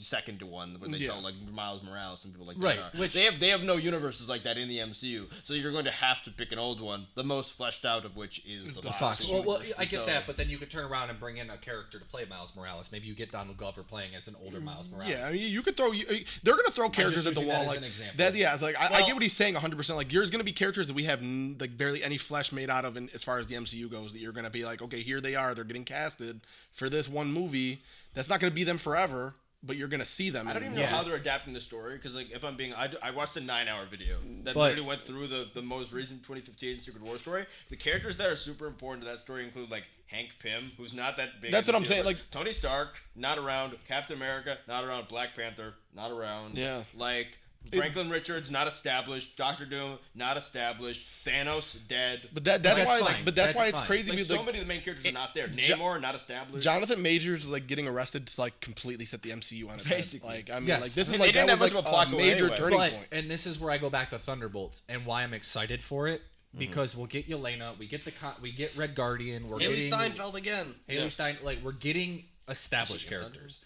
[SPEAKER 3] second to one where they tell like Miles Morales and people like that.
[SPEAKER 4] Right,
[SPEAKER 3] Which they have no universes like that in the MCU, so you're going to have to pick an old one, the most fleshed out of which is the Fox.
[SPEAKER 4] Well, I get that, but then you could turn around and bring in a character to play Miles Morales. Maybe you get Donald Glover playing as an older Miles Morales.
[SPEAKER 2] Yeah, I mean, you could throw. They're going to throw characters at the wall.
[SPEAKER 4] Like, example.
[SPEAKER 2] That, yeah, it's like I get what he's saying 100%. Like, there's going to be characters that we have like barely any flesh made out of, as far as the MCU goes. That you're going to be like, okay, here they are. They're getting casted for this one movie. That's not going to be them forever. But you're gonna see them.
[SPEAKER 3] I don't even know how they're adapting the story because, like, if I'm being, I watched a 9-hour video that literally went through the most recent 2015 Secret War story. The characters that are super important to that story include like Hank Pym, who's not that big.
[SPEAKER 2] That's what I'm saying. Like
[SPEAKER 3] Tony Stark, not around. Captain America, not around. Black Panther, not around.
[SPEAKER 2] Yeah.
[SPEAKER 3] Like Franklin Richards, not established. Doctor Doom, not established. Thanos, dead.
[SPEAKER 2] But that's why,
[SPEAKER 4] fine.
[SPEAKER 2] like, but that's why it's
[SPEAKER 4] fine.
[SPEAKER 2] crazy.
[SPEAKER 3] Like,
[SPEAKER 2] because,
[SPEAKER 3] so many of the main characters are not there. Namor, not established.
[SPEAKER 2] Jonathan Majors is like getting arrested to like completely set the MCU on its
[SPEAKER 3] Basically.
[SPEAKER 2] head. Like I mean,
[SPEAKER 4] Yes.
[SPEAKER 2] like this
[SPEAKER 3] They
[SPEAKER 2] is like
[SPEAKER 3] didn't
[SPEAKER 2] that
[SPEAKER 3] have
[SPEAKER 2] was
[SPEAKER 3] much
[SPEAKER 2] like
[SPEAKER 3] of a plot
[SPEAKER 2] a
[SPEAKER 3] going
[SPEAKER 2] major
[SPEAKER 3] anyway.
[SPEAKER 2] turning
[SPEAKER 4] But,
[SPEAKER 2] point.
[SPEAKER 4] and this is where I go back to Thunderbolts and why I'm excited for it. Because we'll get Yelena, we get Red Guardian, we're
[SPEAKER 5] Haley
[SPEAKER 4] getting
[SPEAKER 5] Steinfeld again.
[SPEAKER 4] Haley Stein, like we're getting established characters.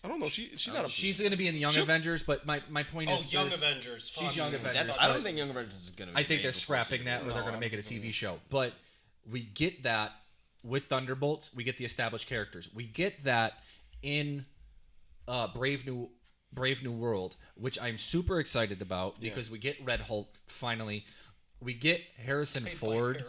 [SPEAKER 2] I don't know. She's not a.
[SPEAKER 4] She's going to be in the Young Avengers, but my point is,
[SPEAKER 5] Young Avengers.
[SPEAKER 4] She's Young Avengers.
[SPEAKER 3] I don't think Young Avengers is going to be
[SPEAKER 4] I think
[SPEAKER 3] made
[SPEAKER 4] they're
[SPEAKER 3] before
[SPEAKER 4] scrapping
[SPEAKER 3] Secret
[SPEAKER 4] that, or
[SPEAKER 3] War.
[SPEAKER 4] they're going to make it a TV show. But we get that with Thunderbolts. We get the established characters. We get that in Brave New World, which I'm super excited about because we get Red Hulk finally. We get Harrison Ford.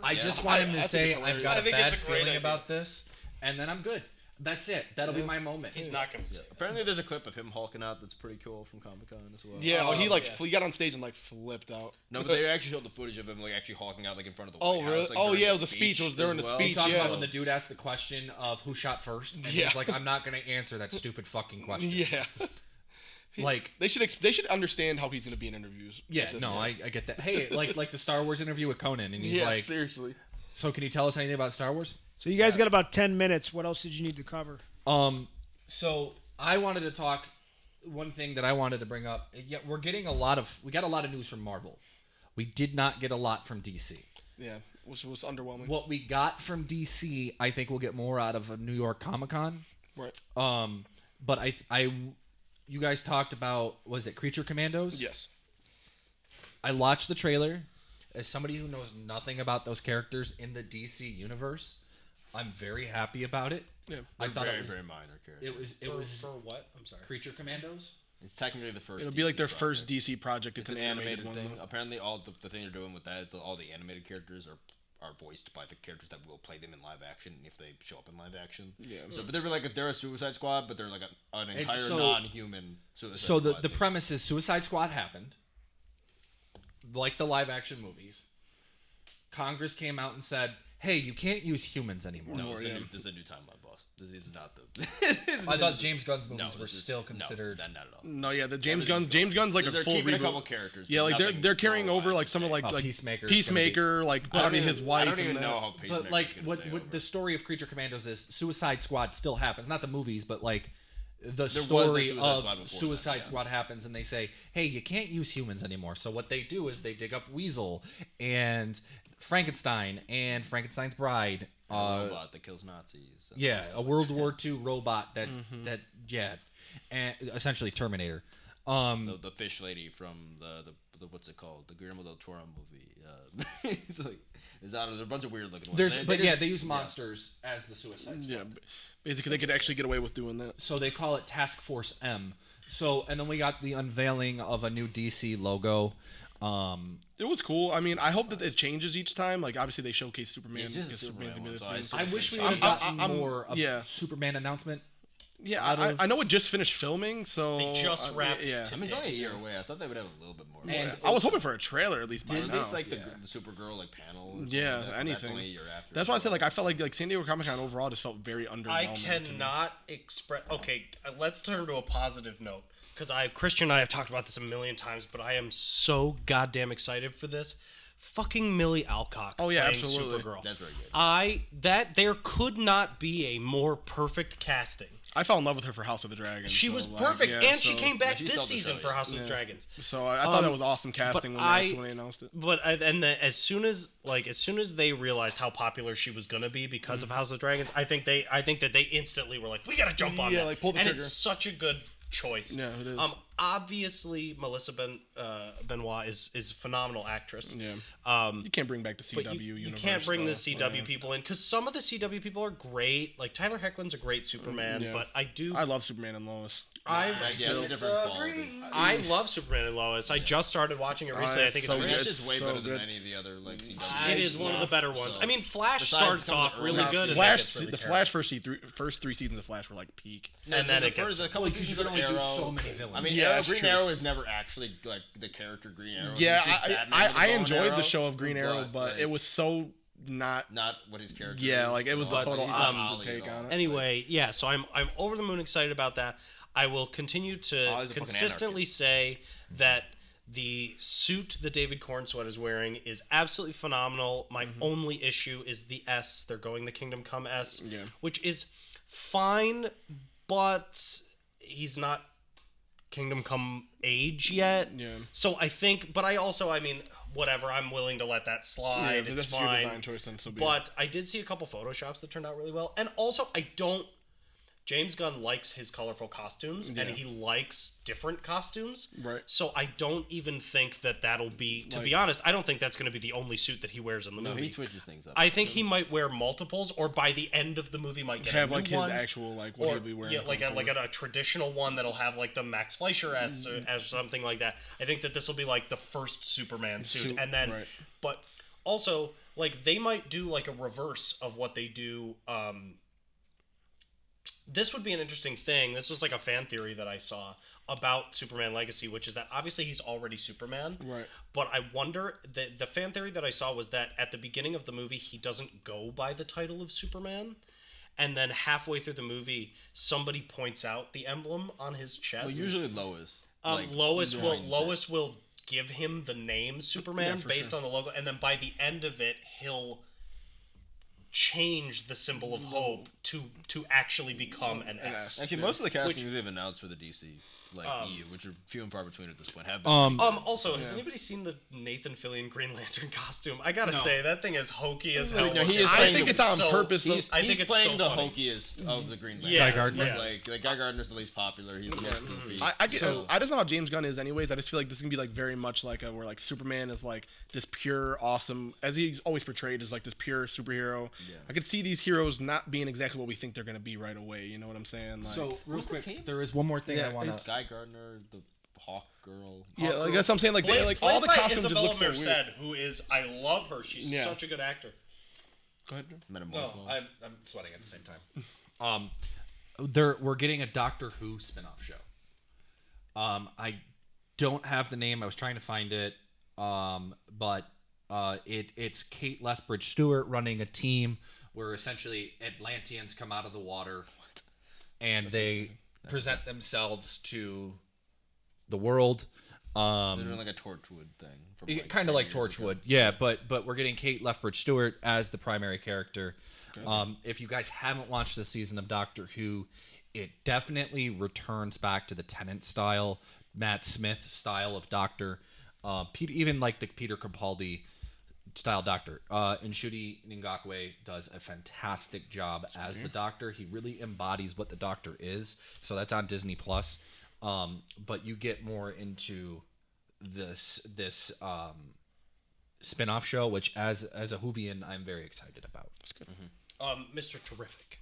[SPEAKER 4] I just want him to say, "I've got a bad feeling about this," and then I'm good. That's it. That'll be my moment.
[SPEAKER 5] He's not going to say that.
[SPEAKER 3] Apparently, there's a clip of him hulking out that's pretty cool from Comic-Con as well.
[SPEAKER 2] Yeah, he got on stage and like flipped out.
[SPEAKER 3] No, but they actually showed the footage of him like actually hulking out like in front of the
[SPEAKER 2] Oh,
[SPEAKER 3] White
[SPEAKER 2] really?
[SPEAKER 3] House. Like,
[SPEAKER 2] Oh,
[SPEAKER 3] during
[SPEAKER 2] yeah, it
[SPEAKER 3] his
[SPEAKER 2] was a speech. It was during
[SPEAKER 3] as
[SPEAKER 2] the
[SPEAKER 3] well.
[SPEAKER 2] speech.
[SPEAKER 4] He talks
[SPEAKER 2] Yeah.
[SPEAKER 4] about when the dude asked the question of who shot first, and he's like, "I'm not going to answer that stupid fucking question."
[SPEAKER 2] Yeah.
[SPEAKER 4] Like
[SPEAKER 2] they should understand how he's going to be in interviews.
[SPEAKER 4] yeah, no, I get that. Hey, like the Star Wars interview with Conan, and he's like,
[SPEAKER 2] seriously.
[SPEAKER 4] "So can you tell us anything about Star Wars?"
[SPEAKER 6] So you guys got about 10 minutes. What else did you need to cover?
[SPEAKER 4] So I wanted to talk. One thing that I wanted to bring up. Yeah, we got a lot of news from Marvel. We did not get a lot from DC.
[SPEAKER 2] Yeah, which was underwhelming.
[SPEAKER 4] What we got from DC, I think we'll get more out of a New York Comic Con.
[SPEAKER 2] Right.
[SPEAKER 4] But you guys talked about, was it Creature Commandos?
[SPEAKER 2] Yes.
[SPEAKER 4] I watched the trailer. As somebody who knows nothing about those characters in the DC universe, I'm very happy about it.
[SPEAKER 2] Yeah.
[SPEAKER 4] I thought
[SPEAKER 3] very,
[SPEAKER 4] it was
[SPEAKER 3] very minor characters.
[SPEAKER 4] it was
[SPEAKER 5] For what? I'm sorry.
[SPEAKER 4] Creature Commandos.
[SPEAKER 3] It's technically the first.
[SPEAKER 2] It'll be like their
[SPEAKER 3] DC
[SPEAKER 2] first
[SPEAKER 3] project.
[SPEAKER 2] DC project. It's an animated one.
[SPEAKER 3] thing. Apparently, all the thing they're doing with that is all the animated characters are voiced by the characters that will play them in live action if they show up in live action.
[SPEAKER 2] Yeah.
[SPEAKER 3] So, but they're a Suicide Squad, but they're like an entire
[SPEAKER 4] so-
[SPEAKER 3] non-human Suicide
[SPEAKER 4] So
[SPEAKER 3] Squad.
[SPEAKER 4] the premise is Suicide Squad happened, like the live action movies. Congress came out and said, "Hey, you can't use humans anymore."
[SPEAKER 3] No, this is a new timeline, boss. This is not the.
[SPEAKER 4] I thought James Gunn's movies
[SPEAKER 3] No,
[SPEAKER 4] were
[SPEAKER 3] this is-
[SPEAKER 4] still
[SPEAKER 3] no,
[SPEAKER 4] considered.
[SPEAKER 3] not at all.
[SPEAKER 2] No, yeah, the James Gunn's like
[SPEAKER 3] They're
[SPEAKER 2] a full
[SPEAKER 3] keeping
[SPEAKER 2] reboot.
[SPEAKER 3] a couple characters.
[SPEAKER 2] Yeah,
[SPEAKER 3] but
[SPEAKER 2] like
[SPEAKER 3] nothing
[SPEAKER 2] they're carrying over like
[SPEAKER 3] story-wise
[SPEAKER 2] some of
[SPEAKER 3] to say.
[SPEAKER 2] like
[SPEAKER 4] Peacemaker's
[SPEAKER 2] like probably his wife.
[SPEAKER 3] I don't even
[SPEAKER 2] and
[SPEAKER 3] know
[SPEAKER 2] that.
[SPEAKER 3] how Peacemaker.
[SPEAKER 4] But like what the story of Creature Commandos is, Suicide Squad still happens. Not the movies, but like the
[SPEAKER 3] was a
[SPEAKER 4] story
[SPEAKER 3] Suicide
[SPEAKER 4] of
[SPEAKER 3] Squad before
[SPEAKER 4] Suicide
[SPEAKER 3] that, yeah.
[SPEAKER 4] Squad happens, and they say, "Hey, you can't use humans anymore." So what they do is they dig up Weasel and Frankenstein and Frankenstein's bride.
[SPEAKER 3] A robot that kills Nazis.
[SPEAKER 4] Yeah, a World War II robot that and essentially Terminator.
[SPEAKER 3] The fish lady from the what's it called? The Guillermo del Toro movie. It's like there's a bunch of weird looking ones.
[SPEAKER 4] They use monsters as the Suicide Squad.
[SPEAKER 2] Yeah, basically they could actually get away with doing that.
[SPEAKER 4] So they call it Task Force M. So and then we got the unveiling of a new DC logo.
[SPEAKER 2] It was cool. I mean, I hope that it changes each time. Like obviously they showcase Superman.
[SPEAKER 3] It's just
[SPEAKER 2] because Superman's
[SPEAKER 3] Superman
[SPEAKER 2] gonna be
[SPEAKER 3] one,
[SPEAKER 2] the
[SPEAKER 3] so
[SPEAKER 2] thing.
[SPEAKER 4] I wish we
[SPEAKER 2] I'm-
[SPEAKER 4] would have gotten
[SPEAKER 2] I'm-
[SPEAKER 4] more of
[SPEAKER 2] yeah.
[SPEAKER 4] Superman announcement.
[SPEAKER 2] Yeah, I know it just finished filming, so
[SPEAKER 5] They just wrapped.
[SPEAKER 2] Yeah,
[SPEAKER 3] I mean, it's only a year away. I thought they would have a little bit more.
[SPEAKER 4] And
[SPEAKER 2] I was hoping for a trailer at least.
[SPEAKER 3] At
[SPEAKER 2] By
[SPEAKER 3] least
[SPEAKER 2] now.
[SPEAKER 3] like the Supergirl like panel. Or
[SPEAKER 2] Yeah,
[SPEAKER 3] like that,
[SPEAKER 2] anything.
[SPEAKER 3] That's only a year after.
[SPEAKER 2] That's why I said I felt like San Diego Comic Con overall just felt very underwhelming.
[SPEAKER 5] I cannot express. Okay, let's turn to a positive note because Christian and I have talked about this a million times, but I am so goddamn excited for this. Fucking Millie Alcock.
[SPEAKER 2] Oh, yeah,
[SPEAKER 5] playing
[SPEAKER 2] absolutely.
[SPEAKER 5] Supergirl.
[SPEAKER 3] That's very good.
[SPEAKER 5] There could not be a more perfect casting.
[SPEAKER 2] I fell in love with her for House of the Dragons.
[SPEAKER 5] She
[SPEAKER 2] so,
[SPEAKER 5] was
[SPEAKER 2] like,
[SPEAKER 5] perfect,
[SPEAKER 2] yeah,
[SPEAKER 5] and she
[SPEAKER 2] so-
[SPEAKER 5] came back
[SPEAKER 3] she
[SPEAKER 5] this
[SPEAKER 3] stole the
[SPEAKER 5] season
[SPEAKER 3] show,
[SPEAKER 5] for
[SPEAKER 3] yeah.
[SPEAKER 5] House of the Dragons.
[SPEAKER 2] So I thought that was awesome casting when they announced it.
[SPEAKER 5] As soon as they realized how popular she was gonna be because of House of the Dragons, I think that they instantly were like, we gotta jump on that.
[SPEAKER 2] like, pull the
[SPEAKER 5] and
[SPEAKER 2] trigger.
[SPEAKER 5] it's such a good choice.
[SPEAKER 2] Yeah, it is.
[SPEAKER 5] Obviously Melissa Benoit is a phenomenal actress.
[SPEAKER 2] Yeah. You can't bring back the CW
[SPEAKER 5] But
[SPEAKER 2] universe.
[SPEAKER 5] you can't bring the
[SPEAKER 2] though.
[SPEAKER 5] CW people in because some of the CW people are great. Like Tyler Hoechlin's a great Superman,
[SPEAKER 2] Yeah.
[SPEAKER 5] but
[SPEAKER 2] I love Superman and Lois.
[SPEAKER 3] It's a different quality.
[SPEAKER 5] I love Superman and Lois. I just started watching it recently. I think it's
[SPEAKER 2] so
[SPEAKER 5] great.
[SPEAKER 2] good.
[SPEAKER 3] It's just way
[SPEAKER 2] so
[SPEAKER 3] better
[SPEAKER 2] good.
[SPEAKER 3] than any of the other like CW.
[SPEAKER 5] It is one of the better ones.
[SPEAKER 3] So-
[SPEAKER 5] I mean, Flash
[SPEAKER 3] Besides
[SPEAKER 5] starts
[SPEAKER 3] some of
[SPEAKER 5] off
[SPEAKER 3] the
[SPEAKER 5] really
[SPEAKER 3] early
[SPEAKER 5] good.
[SPEAKER 2] Flash,
[SPEAKER 5] and then it gets
[SPEAKER 2] the
[SPEAKER 5] really
[SPEAKER 2] Flash first three seasons of Flash were like peak.
[SPEAKER 5] and then it gets
[SPEAKER 3] a couple
[SPEAKER 4] because you
[SPEAKER 3] seasons
[SPEAKER 4] can
[SPEAKER 3] of
[SPEAKER 4] only do
[SPEAKER 3] Arrow.
[SPEAKER 4] so many villains.
[SPEAKER 3] I mean,
[SPEAKER 2] Yeah, that's
[SPEAKER 3] Green
[SPEAKER 2] true.
[SPEAKER 3] Arrow is never actually like the character Green Arrow.
[SPEAKER 2] Yeah,
[SPEAKER 3] He's just Batman with
[SPEAKER 2] I
[SPEAKER 3] a bow and
[SPEAKER 2] enjoyed
[SPEAKER 3] arrow,
[SPEAKER 2] the show of Green Arrow, but
[SPEAKER 3] like,
[SPEAKER 2] it was so not.
[SPEAKER 3] not what his character.
[SPEAKER 2] Yeah,
[SPEAKER 3] is
[SPEAKER 2] like it was
[SPEAKER 3] at
[SPEAKER 2] the
[SPEAKER 3] all.
[SPEAKER 2] total
[SPEAKER 3] He's not
[SPEAKER 2] opposite
[SPEAKER 3] Ollie
[SPEAKER 2] take
[SPEAKER 3] at all.
[SPEAKER 2] on it.
[SPEAKER 5] Anyway, yeah. So I'm over the moon excited about that. I will continue
[SPEAKER 3] he's
[SPEAKER 5] to
[SPEAKER 3] a fucking
[SPEAKER 5] consistently say that the suit that David Cornsweet is wearing is absolutely phenomenal. My only issue is the S. They're going the Kingdom Come S, which is fine, but he's not Kingdom Come age yet.
[SPEAKER 2] Yeah.
[SPEAKER 5] So I think, but I mean, whatever. I'm willing to let that slide.
[SPEAKER 2] Yeah,
[SPEAKER 5] it's
[SPEAKER 2] that's your
[SPEAKER 5] fine.
[SPEAKER 2] design choice, then so be it.
[SPEAKER 5] But I did see a couple photoshops that turned out really well. And also, James Gunn likes his colorful costumes, and he likes different costumes.
[SPEAKER 2] Right.
[SPEAKER 5] So I don't even think that'll be, to be honest, I don't think that's going to be the only suit that he wears in the
[SPEAKER 3] No,
[SPEAKER 5] movie.
[SPEAKER 3] he switches things up.
[SPEAKER 5] I think he might wear multiples, or by the end of the movie might get
[SPEAKER 2] have
[SPEAKER 5] a new
[SPEAKER 2] like his
[SPEAKER 5] one.
[SPEAKER 2] actual like what
[SPEAKER 5] Or,
[SPEAKER 2] he'll be wearing.
[SPEAKER 5] yeah, like a traditional one that'll have like the Max Fleischer S or as something like that. I think that this will be like the first Superman suit, and then,
[SPEAKER 2] right.
[SPEAKER 5] but also like they might do like a reverse of what they do. This would be an interesting thing. This was like a fan theory that I saw about Superman Legacy, which is that obviously he's already Superman.
[SPEAKER 2] Right.
[SPEAKER 5] But I wonder, the fan theory that I saw was that at the beginning of the movie, he doesn't go by the title of Superman. And then halfway through the movie, somebody points out the emblem on his chest.
[SPEAKER 3] Well, usually Lois.
[SPEAKER 5] Lois will give him the name Superman based on the logo, and then by the end of it, he'll change the symbol of hope to actually become an S.
[SPEAKER 3] Actually, most of the castings they've announced for the DC EU, which are few and far between at this point, have been.
[SPEAKER 5] Also, has anybody seen the Nathan Fillion Green Lantern costume? I gotta say that thing is hokey as hell.
[SPEAKER 3] No, he is
[SPEAKER 2] I
[SPEAKER 3] playing
[SPEAKER 2] think
[SPEAKER 3] the-
[SPEAKER 2] it's on purpose. Though.
[SPEAKER 3] He's
[SPEAKER 5] it's
[SPEAKER 3] playing
[SPEAKER 5] so
[SPEAKER 3] the
[SPEAKER 5] funny.
[SPEAKER 3] hokiest of the Green Lantern.
[SPEAKER 5] Yeah,
[SPEAKER 4] Guy Gardner.
[SPEAKER 5] yeah.
[SPEAKER 3] Like Guy Gardner's the least popular. He's the most goofy.
[SPEAKER 2] I just know how James Gunn is anyways. I just feel like this is gonna be like very much like where like Superman is like this pure awesome, as he's always portrayed as like this pure superhero. Yeah. I could see these heroes not being exactly what we think they're gonna be right away. You know what I'm saying? Like,
[SPEAKER 4] So real
[SPEAKER 3] Who's the
[SPEAKER 4] quick,
[SPEAKER 3] team?
[SPEAKER 4] there is one more thing I want
[SPEAKER 3] It's
[SPEAKER 4] to.
[SPEAKER 3] Guy Gardner, the Hawk Girl.
[SPEAKER 2] yeah, like that's what I'm saying. Like they, like
[SPEAKER 5] Played
[SPEAKER 2] all the
[SPEAKER 5] by
[SPEAKER 2] costumes just
[SPEAKER 5] Isabella
[SPEAKER 2] look so weird.
[SPEAKER 5] Merced, who is, I love her. She's such a good actor.
[SPEAKER 2] Go ahead. Drew.
[SPEAKER 3] Metamorpho.
[SPEAKER 4] I'm sweating at the same time. We're getting a Doctor Who spin-off show. I don't have the name. I was trying to find it. But it's Kate Lethbridge Stewart running a team where essentially Atlanteans come out of the water and they present themselves to the world.
[SPEAKER 3] They're doing like a Torchwood thing. From, like,
[SPEAKER 4] Kind of like
[SPEAKER 3] 10 years ago.
[SPEAKER 4] Torchwood, yeah. But we're getting Kate Lethbridge Stewart as the primary character. If you guys haven't watched this season of Doctor Who, it definitely returns back to the Tennant style, Matt Smith style of Doctor. Even like the Peter Capaldi style Doctor. And Ncuti Ngakwe does a fantastic job as the Doctor. He really embodies what the Doctor is. So that's on Disney Plus. But you get more into this spin-off show, which as a Whovian, I'm very excited about. That's good.
[SPEAKER 5] Mr. Terrific.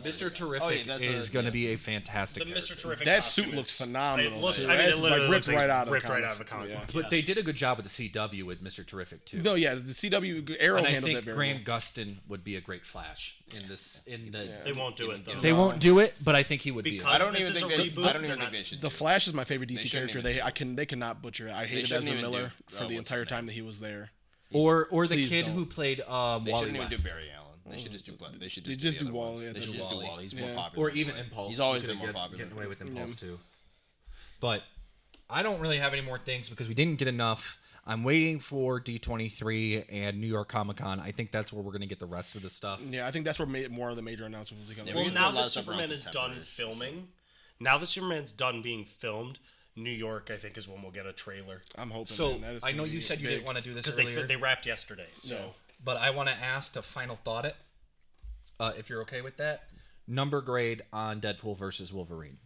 [SPEAKER 4] Mr. Terrific is going to be a fantastic
[SPEAKER 5] The
[SPEAKER 4] character.
[SPEAKER 5] Mr. Terrific
[SPEAKER 2] That
[SPEAKER 5] costume
[SPEAKER 2] suit looks
[SPEAKER 5] is-
[SPEAKER 2] phenomenal.
[SPEAKER 5] It looks,
[SPEAKER 2] too.
[SPEAKER 5] I mean, it
[SPEAKER 2] It's
[SPEAKER 5] literally
[SPEAKER 2] like
[SPEAKER 5] looks
[SPEAKER 2] ripped right out of the
[SPEAKER 5] ripped right
[SPEAKER 2] comics.
[SPEAKER 5] out of the comic book.
[SPEAKER 4] But they did a good job with the CW with Mr. Terrific too.
[SPEAKER 2] No, yeah, the CW Arrow
[SPEAKER 4] And I
[SPEAKER 2] handled
[SPEAKER 4] think
[SPEAKER 2] that very
[SPEAKER 4] Grant
[SPEAKER 2] well.
[SPEAKER 4] Gustin would be a great Flash in this.
[SPEAKER 5] They won't do it though.
[SPEAKER 4] They won't do it, but I think he would be.
[SPEAKER 5] Because
[SPEAKER 3] I don't
[SPEAKER 5] this
[SPEAKER 3] even
[SPEAKER 5] is
[SPEAKER 3] think
[SPEAKER 5] a
[SPEAKER 3] they.
[SPEAKER 5] reboot,
[SPEAKER 3] I don't even
[SPEAKER 5] they're
[SPEAKER 3] think
[SPEAKER 5] not-
[SPEAKER 3] they should.
[SPEAKER 2] The
[SPEAKER 3] do it.
[SPEAKER 2] Flash is my favorite DC
[SPEAKER 3] shouldn't
[SPEAKER 2] character.
[SPEAKER 3] even
[SPEAKER 2] They cannot butcher it. I hated
[SPEAKER 3] shouldn't
[SPEAKER 2] Ezra
[SPEAKER 3] even
[SPEAKER 2] Miller
[SPEAKER 3] do-
[SPEAKER 2] for the
[SPEAKER 3] what's
[SPEAKER 2] entire
[SPEAKER 3] his
[SPEAKER 2] time
[SPEAKER 3] name?
[SPEAKER 2] that he was there.
[SPEAKER 4] or the
[SPEAKER 2] Please
[SPEAKER 4] kid
[SPEAKER 2] don't.
[SPEAKER 4] who played
[SPEAKER 3] They
[SPEAKER 4] Wally
[SPEAKER 3] shouldn't even do
[SPEAKER 4] West.
[SPEAKER 3] Barry Allen. They should just do. They should
[SPEAKER 2] They
[SPEAKER 3] just,
[SPEAKER 2] just
[SPEAKER 3] do
[SPEAKER 2] do
[SPEAKER 3] the other
[SPEAKER 2] Wally,
[SPEAKER 3] one.
[SPEAKER 2] yeah,
[SPEAKER 3] They
[SPEAKER 2] do
[SPEAKER 3] should just do
[SPEAKER 4] Wally.
[SPEAKER 3] Wally. He's
[SPEAKER 2] Yeah.
[SPEAKER 3] more popular.
[SPEAKER 4] Or even
[SPEAKER 3] anyway.
[SPEAKER 4] Impulse.
[SPEAKER 3] He's always
[SPEAKER 4] You
[SPEAKER 3] been
[SPEAKER 4] could
[SPEAKER 3] more
[SPEAKER 4] get-
[SPEAKER 3] popular.
[SPEAKER 4] Getting away with
[SPEAKER 3] than
[SPEAKER 4] Impulse too. But I don't really have any more things because we didn't get enough. I'm waiting for D23 and New York Comic Con. I think that's where we're going to get the rest of the stuff.
[SPEAKER 2] Yeah, I think that's where more of the major announcements will be coming.
[SPEAKER 3] Yeah, we
[SPEAKER 5] Well,
[SPEAKER 3] get to
[SPEAKER 5] now
[SPEAKER 3] a lot
[SPEAKER 5] that
[SPEAKER 3] of stuff around
[SPEAKER 5] Superman is done
[SPEAKER 3] September-ish,
[SPEAKER 5] filming, now that Superman's done being filmed, New York, I think, is when we'll get a trailer.
[SPEAKER 2] I'm hoping.
[SPEAKER 4] So
[SPEAKER 2] man, that is
[SPEAKER 4] I know
[SPEAKER 2] gonna
[SPEAKER 4] you
[SPEAKER 2] be
[SPEAKER 4] said you
[SPEAKER 2] big.
[SPEAKER 4] didn't want to do this
[SPEAKER 5] Because
[SPEAKER 4] earlier,
[SPEAKER 5] they wrapped yesterday, so...
[SPEAKER 4] but I want to ask to final thought it, if you're okay with that. Number grade on Deadpool versus Wolverine.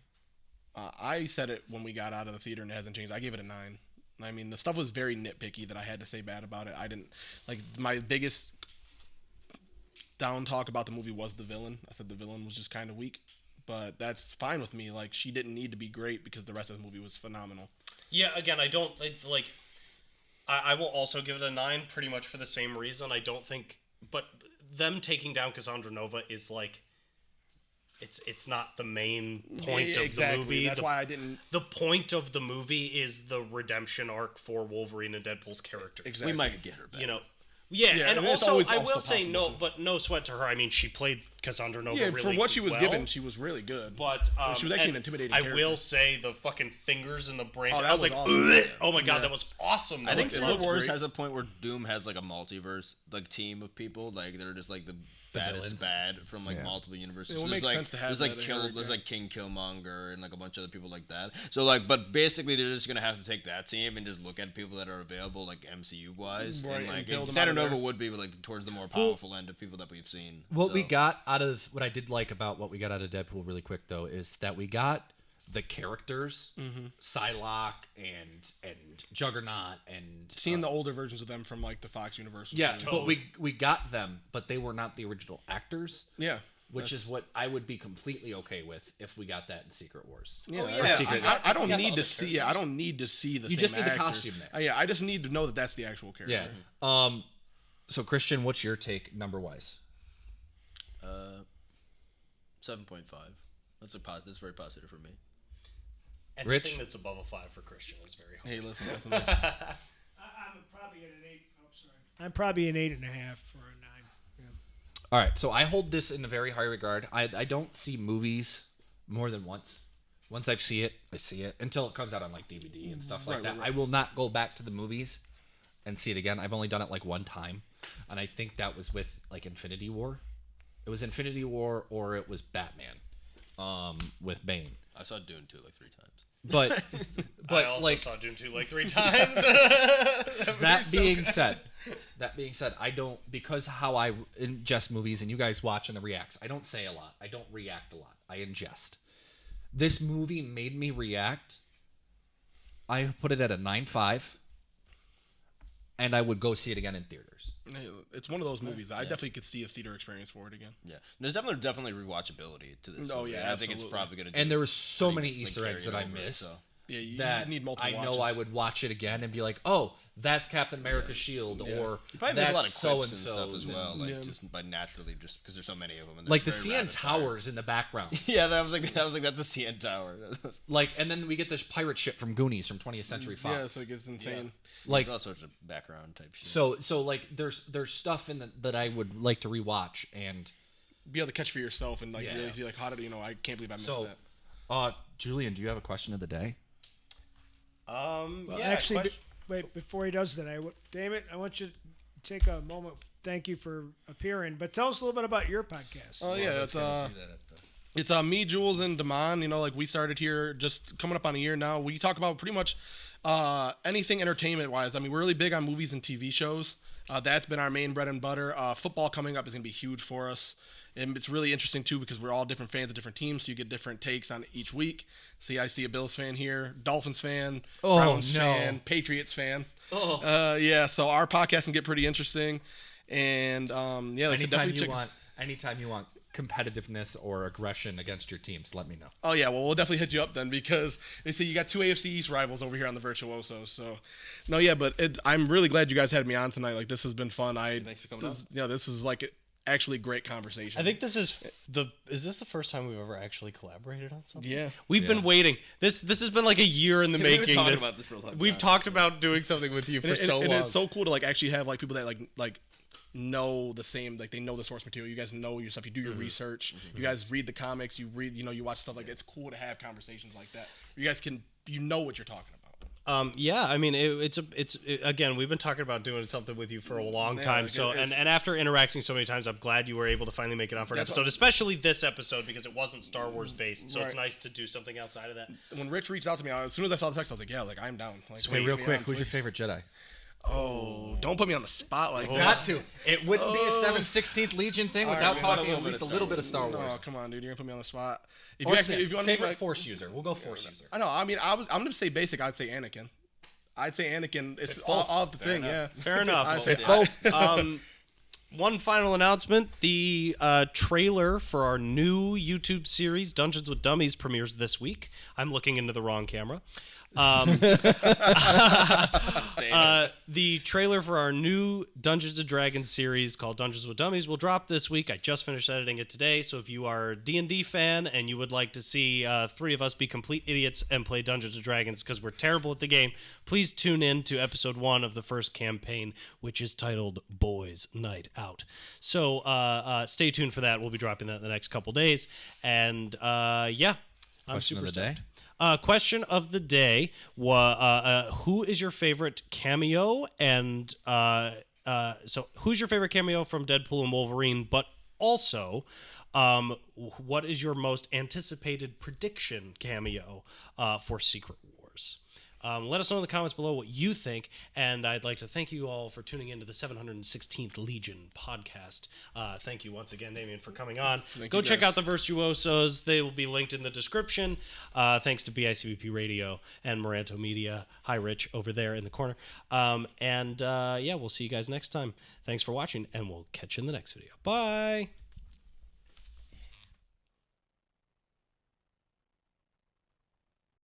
[SPEAKER 2] I said it when we got out of the theater and it hasn't changed. I gave it a 9. I mean, the stuff was very nitpicky that I had to say bad about it. I didn't like my biggest down talk about the movie was the villain. I said the villain was just kind of weak, but that's fine with me. Like she didn't need to be great because the rest of the movie was phenomenal.
[SPEAKER 5] Yeah, again, I don't like. I will also give it a 9, pretty much for the same reason. I don't think, but them taking down Cassandra Nova is like, it's not the main point of
[SPEAKER 2] exactly.
[SPEAKER 5] the movie.
[SPEAKER 2] That's why I didn't.
[SPEAKER 5] The point of the movie is the redemption arc for Wolverine and Deadpool's characters.
[SPEAKER 2] Exactly.
[SPEAKER 3] We might get her back.
[SPEAKER 5] You know. Yeah,
[SPEAKER 2] Yeah,
[SPEAKER 5] and
[SPEAKER 2] I mean, it's
[SPEAKER 5] also
[SPEAKER 2] always
[SPEAKER 5] I
[SPEAKER 2] also
[SPEAKER 5] will say
[SPEAKER 2] possible
[SPEAKER 5] no,
[SPEAKER 2] too.
[SPEAKER 5] but no sweat to her. I mean, she played Cassandra Nova
[SPEAKER 2] Yeah,
[SPEAKER 5] really
[SPEAKER 2] for what she was
[SPEAKER 5] well,
[SPEAKER 2] given, she was really good.
[SPEAKER 5] But
[SPEAKER 2] she was actually
[SPEAKER 5] and
[SPEAKER 2] an intimidating
[SPEAKER 5] I
[SPEAKER 2] character.
[SPEAKER 5] will say the fucking fingers in the brain.
[SPEAKER 2] Oh, that
[SPEAKER 5] I was
[SPEAKER 2] was
[SPEAKER 5] like,
[SPEAKER 2] awesome.
[SPEAKER 5] "Ugh." Oh my god,
[SPEAKER 2] Yeah.
[SPEAKER 5] that was awesome.
[SPEAKER 3] I think
[SPEAKER 2] it
[SPEAKER 3] Star
[SPEAKER 2] looked
[SPEAKER 3] Wars
[SPEAKER 2] great.
[SPEAKER 3] has a point where Doom has like a multiverse like team of people, like they're just like the baddest
[SPEAKER 4] villains.
[SPEAKER 3] bad from like multiple universes.
[SPEAKER 2] It would
[SPEAKER 3] There's
[SPEAKER 2] make
[SPEAKER 3] like
[SPEAKER 2] sense to have
[SPEAKER 3] there's like
[SPEAKER 2] that here,
[SPEAKER 3] there's
[SPEAKER 2] yeah.
[SPEAKER 3] like King Killmonger and like a bunch of other people like that. So like, but basically they're just gonna have to take that team and just look at people that are available like MCU wise,
[SPEAKER 2] Right,
[SPEAKER 3] and
[SPEAKER 2] and
[SPEAKER 3] like
[SPEAKER 2] build them
[SPEAKER 3] Santa
[SPEAKER 2] out of
[SPEAKER 3] Nova
[SPEAKER 2] there.
[SPEAKER 3] would be like towards the more powerful end of people that we've seen.
[SPEAKER 4] What we
[SPEAKER 3] So-
[SPEAKER 4] got out of what I did like about what we got out of Deadpool really quick though is that we got the characters, Psylocke and Juggernaut and
[SPEAKER 2] Seeing the older versions of them from like the Fox universe. was
[SPEAKER 4] yeah,
[SPEAKER 2] really-
[SPEAKER 4] but we got them, but they were not the original actors,
[SPEAKER 2] yeah.
[SPEAKER 4] which is what I would be completely okay with if we got that in Secret Wars.
[SPEAKER 2] Yeah,
[SPEAKER 3] yeah,
[SPEAKER 4] Secret-
[SPEAKER 2] I don't
[SPEAKER 3] got the
[SPEAKER 2] need to
[SPEAKER 3] other
[SPEAKER 2] see it. I don't need to see the.
[SPEAKER 4] You
[SPEAKER 2] same
[SPEAKER 4] just need the
[SPEAKER 2] actors.
[SPEAKER 4] costume there.
[SPEAKER 2] Yeah, I just need to know that that's the actual character.
[SPEAKER 4] Yeah. So Christian, what's your take number wise?
[SPEAKER 3] 7.5. That's a positive. That's very positive for me.
[SPEAKER 5] Anything
[SPEAKER 4] Rich?
[SPEAKER 5] that's above a 5 for Christian is very hard.
[SPEAKER 2] Hey, listen.
[SPEAKER 6] I'm probably at an 8. Oh, sorry. I'm probably an 8.5 for a 9. Yeah.
[SPEAKER 4] All right, so I hold this in a very high regard. I don't see movies more than once. Once I see it until it comes out on like DVD and stuff like that. I will not go back to the movies and see it again. I've only done it like one time, and I think that was with like Infinity War. It was Infinity War or it was Batman, with Bane.
[SPEAKER 3] I saw Dune 2 like 3 times.
[SPEAKER 4] But
[SPEAKER 5] I also
[SPEAKER 4] like
[SPEAKER 5] saw Dune 2 like 3 times.
[SPEAKER 4] that being said, I don't, because how I ingest movies and you guys watch and the reacts, I don't say a lot. I don't react a lot. I ingest. This movie made me react. I put it at a 9.5, and I would go see it again in theaters.
[SPEAKER 2] It's one of those movies. I definitely could see a theater experience for it again.
[SPEAKER 3] Yeah, there's definitely rewatchability to this.
[SPEAKER 2] Oh,
[SPEAKER 3] movie,
[SPEAKER 2] yeah,
[SPEAKER 3] and I think it's
[SPEAKER 2] absolutely.
[SPEAKER 3] probably gonna.
[SPEAKER 4] And there were so
[SPEAKER 3] like,
[SPEAKER 4] many
[SPEAKER 3] like,
[SPEAKER 4] Easter
[SPEAKER 3] carry
[SPEAKER 4] eggs
[SPEAKER 3] it
[SPEAKER 4] that I
[SPEAKER 3] over,
[SPEAKER 4] missed.
[SPEAKER 3] so.
[SPEAKER 2] Yeah, you
[SPEAKER 4] That
[SPEAKER 2] need multiple
[SPEAKER 4] I know
[SPEAKER 2] watches.
[SPEAKER 4] I would watch it again and be like, oh, that's Captain America's shield, or
[SPEAKER 3] You probably miss a lot of
[SPEAKER 4] that's so and
[SPEAKER 3] clips and stuff as
[SPEAKER 4] so.
[SPEAKER 3] well, like
[SPEAKER 2] Yeah.
[SPEAKER 3] just by naturally, just because there's so many of them. And
[SPEAKER 4] Like the
[SPEAKER 3] they're very
[SPEAKER 4] CN
[SPEAKER 3] rapid fire.
[SPEAKER 4] Towers in the background.
[SPEAKER 3] Yeah, that was like that's the CN Tower.
[SPEAKER 4] Like, and then we get this pirate ship from Goonies from 20th Century Fox.
[SPEAKER 2] Yeah, it's like it's insane.
[SPEAKER 4] Like,
[SPEAKER 3] There's all sorts of background type shit.
[SPEAKER 4] so like there's stuff in that I would like to rewatch, and
[SPEAKER 2] Be able to catch for yourself and like
[SPEAKER 4] Yeah.
[SPEAKER 2] really see like how did I can't believe I missed
[SPEAKER 4] so
[SPEAKER 2] that.
[SPEAKER 4] Julian, do you have a question of the day?
[SPEAKER 6] Well,
[SPEAKER 5] yeah,
[SPEAKER 6] actually,
[SPEAKER 5] question-
[SPEAKER 6] wait, before he does that, Damon, I want you to take a moment. Thank you for appearing, but tell us a little bit about your podcast.
[SPEAKER 2] Oh yeah, it's me, Jules, and Damon. You know, like we started here just coming up on a year now. We talk about pretty much anything entertainment wise. I mean, we're really big on movies and TV shows. That's been our main bread and butter. Football coming up is going to be huge for us. And it's really interesting, too, because we're all different fans of different teams, so you get different takes on each week. I see a Bills fan here, Dolphins fan, Browns fan, Patriots fan. Yeah, so our podcast can get pretty interesting. And, yeah, like I said,
[SPEAKER 4] Anytime
[SPEAKER 2] definitely
[SPEAKER 4] you want competitiveness or aggression against your teams, let me know.
[SPEAKER 2] Oh yeah, well we'll definitely hit you up then, because they say you got 2 AFC East rivals over here on the Virtuosos. So, no, yeah, but I'm really glad you guys had me on tonight. Like, this has been fun.
[SPEAKER 3] Thanks for coming on.
[SPEAKER 2] Yeah, this is like actually great conversation.
[SPEAKER 5] I think this is this the first time we've ever actually collaborated on something?
[SPEAKER 2] Yeah,
[SPEAKER 5] we've been waiting. This has been like a year in the making.
[SPEAKER 3] We've been talking about this for a long time.
[SPEAKER 5] We've talked about doing something with you for so long.
[SPEAKER 2] And it's so cool to like actually have like people that like know the same, like they know the source material. You guys know your stuff. You do your research. You guys read the comics. You read, you watch stuff like that. It's cool to have conversations like that. You guys can, know what you're talking about.
[SPEAKER 5] Yeah, I mean, it's again, we've been talking about doing something with you for a long time.
[SPEAKER 2] Like
[SPEAKER 5] so, and after interacting so many times, I'm glad you were able to finally make it on for an episode, especially this episode, because it wasn't Star Wars based. So it's nice to do something outside of that.
[SPEAKER 2] When Rich reached out to me, as soon as I saw the text, I was like, yeah, like I'm down. Like,
[SPEAKER 4] Wait, real quick, who's your favorite Jedi?
[SPEAKER 2] Oh, don't put me on the spot like that.
[SPEAKER 4] Got to. It wouldn't be a 7/16th Legion thing without talking at least a little bit of Star Wars.
[SPEAKER 2] No, come on, dude, you're gonna put me on the spot. If
[SPEAKER 4] Or
[SPEAKER 2] you want
[SPEAKER 4] favorite Force user, we'll go Force user.
[SPEAKER 2] I know. I mean, I'm gonna say basic. I'd say Anakin. It's all of the thing. Yeah,
[SPEAKER 5] Fair enough.
[SPEAKER 2] It's both.
[SPEAKER 5] One final announcement: the trailer for our new YouTube series, Dungeons with Dummies, premieres this week. I'm looking into the wrong camera. The trailer for our new Dungeons & Dragons series called Dungeons with Dummies will drop this week. I just finished editing it today, so if you are a D&D fan and you would like to see 3 of us be complete idiots and play Dungeons & Dragons because we're terrible at the game, please tune in to episode 1 of the first campaign, which is titled Boys Night Out. So stay tuned for that. We'll be dropping that in the next couple days. And yeah, I'm
[SPEAKER 4] Question
[SPEAKER 5] super
[SPEAKER 4] of the day?
[SPEAKER 5] stoked. Question of the day: who is your favorite cameo? And so, who's your favorite cameo from Deadpool and Wolverine? But also, what is your most anticipated prediction cameo for Secret Wars? Let us know in the comments below what you think, and I'd like to thank you all for tuning into the 716th Legion podcast. Thank you once again, Damion, for coming on. Go check out the Virtuosos. They will be linked in the description. Thanks to BICBP Radio and Moranto Media. Hi, Rich, over there in the corner. Yeah, we'll see you guys next time. Thanks for watching, and we'll catch you in the next video. Bye!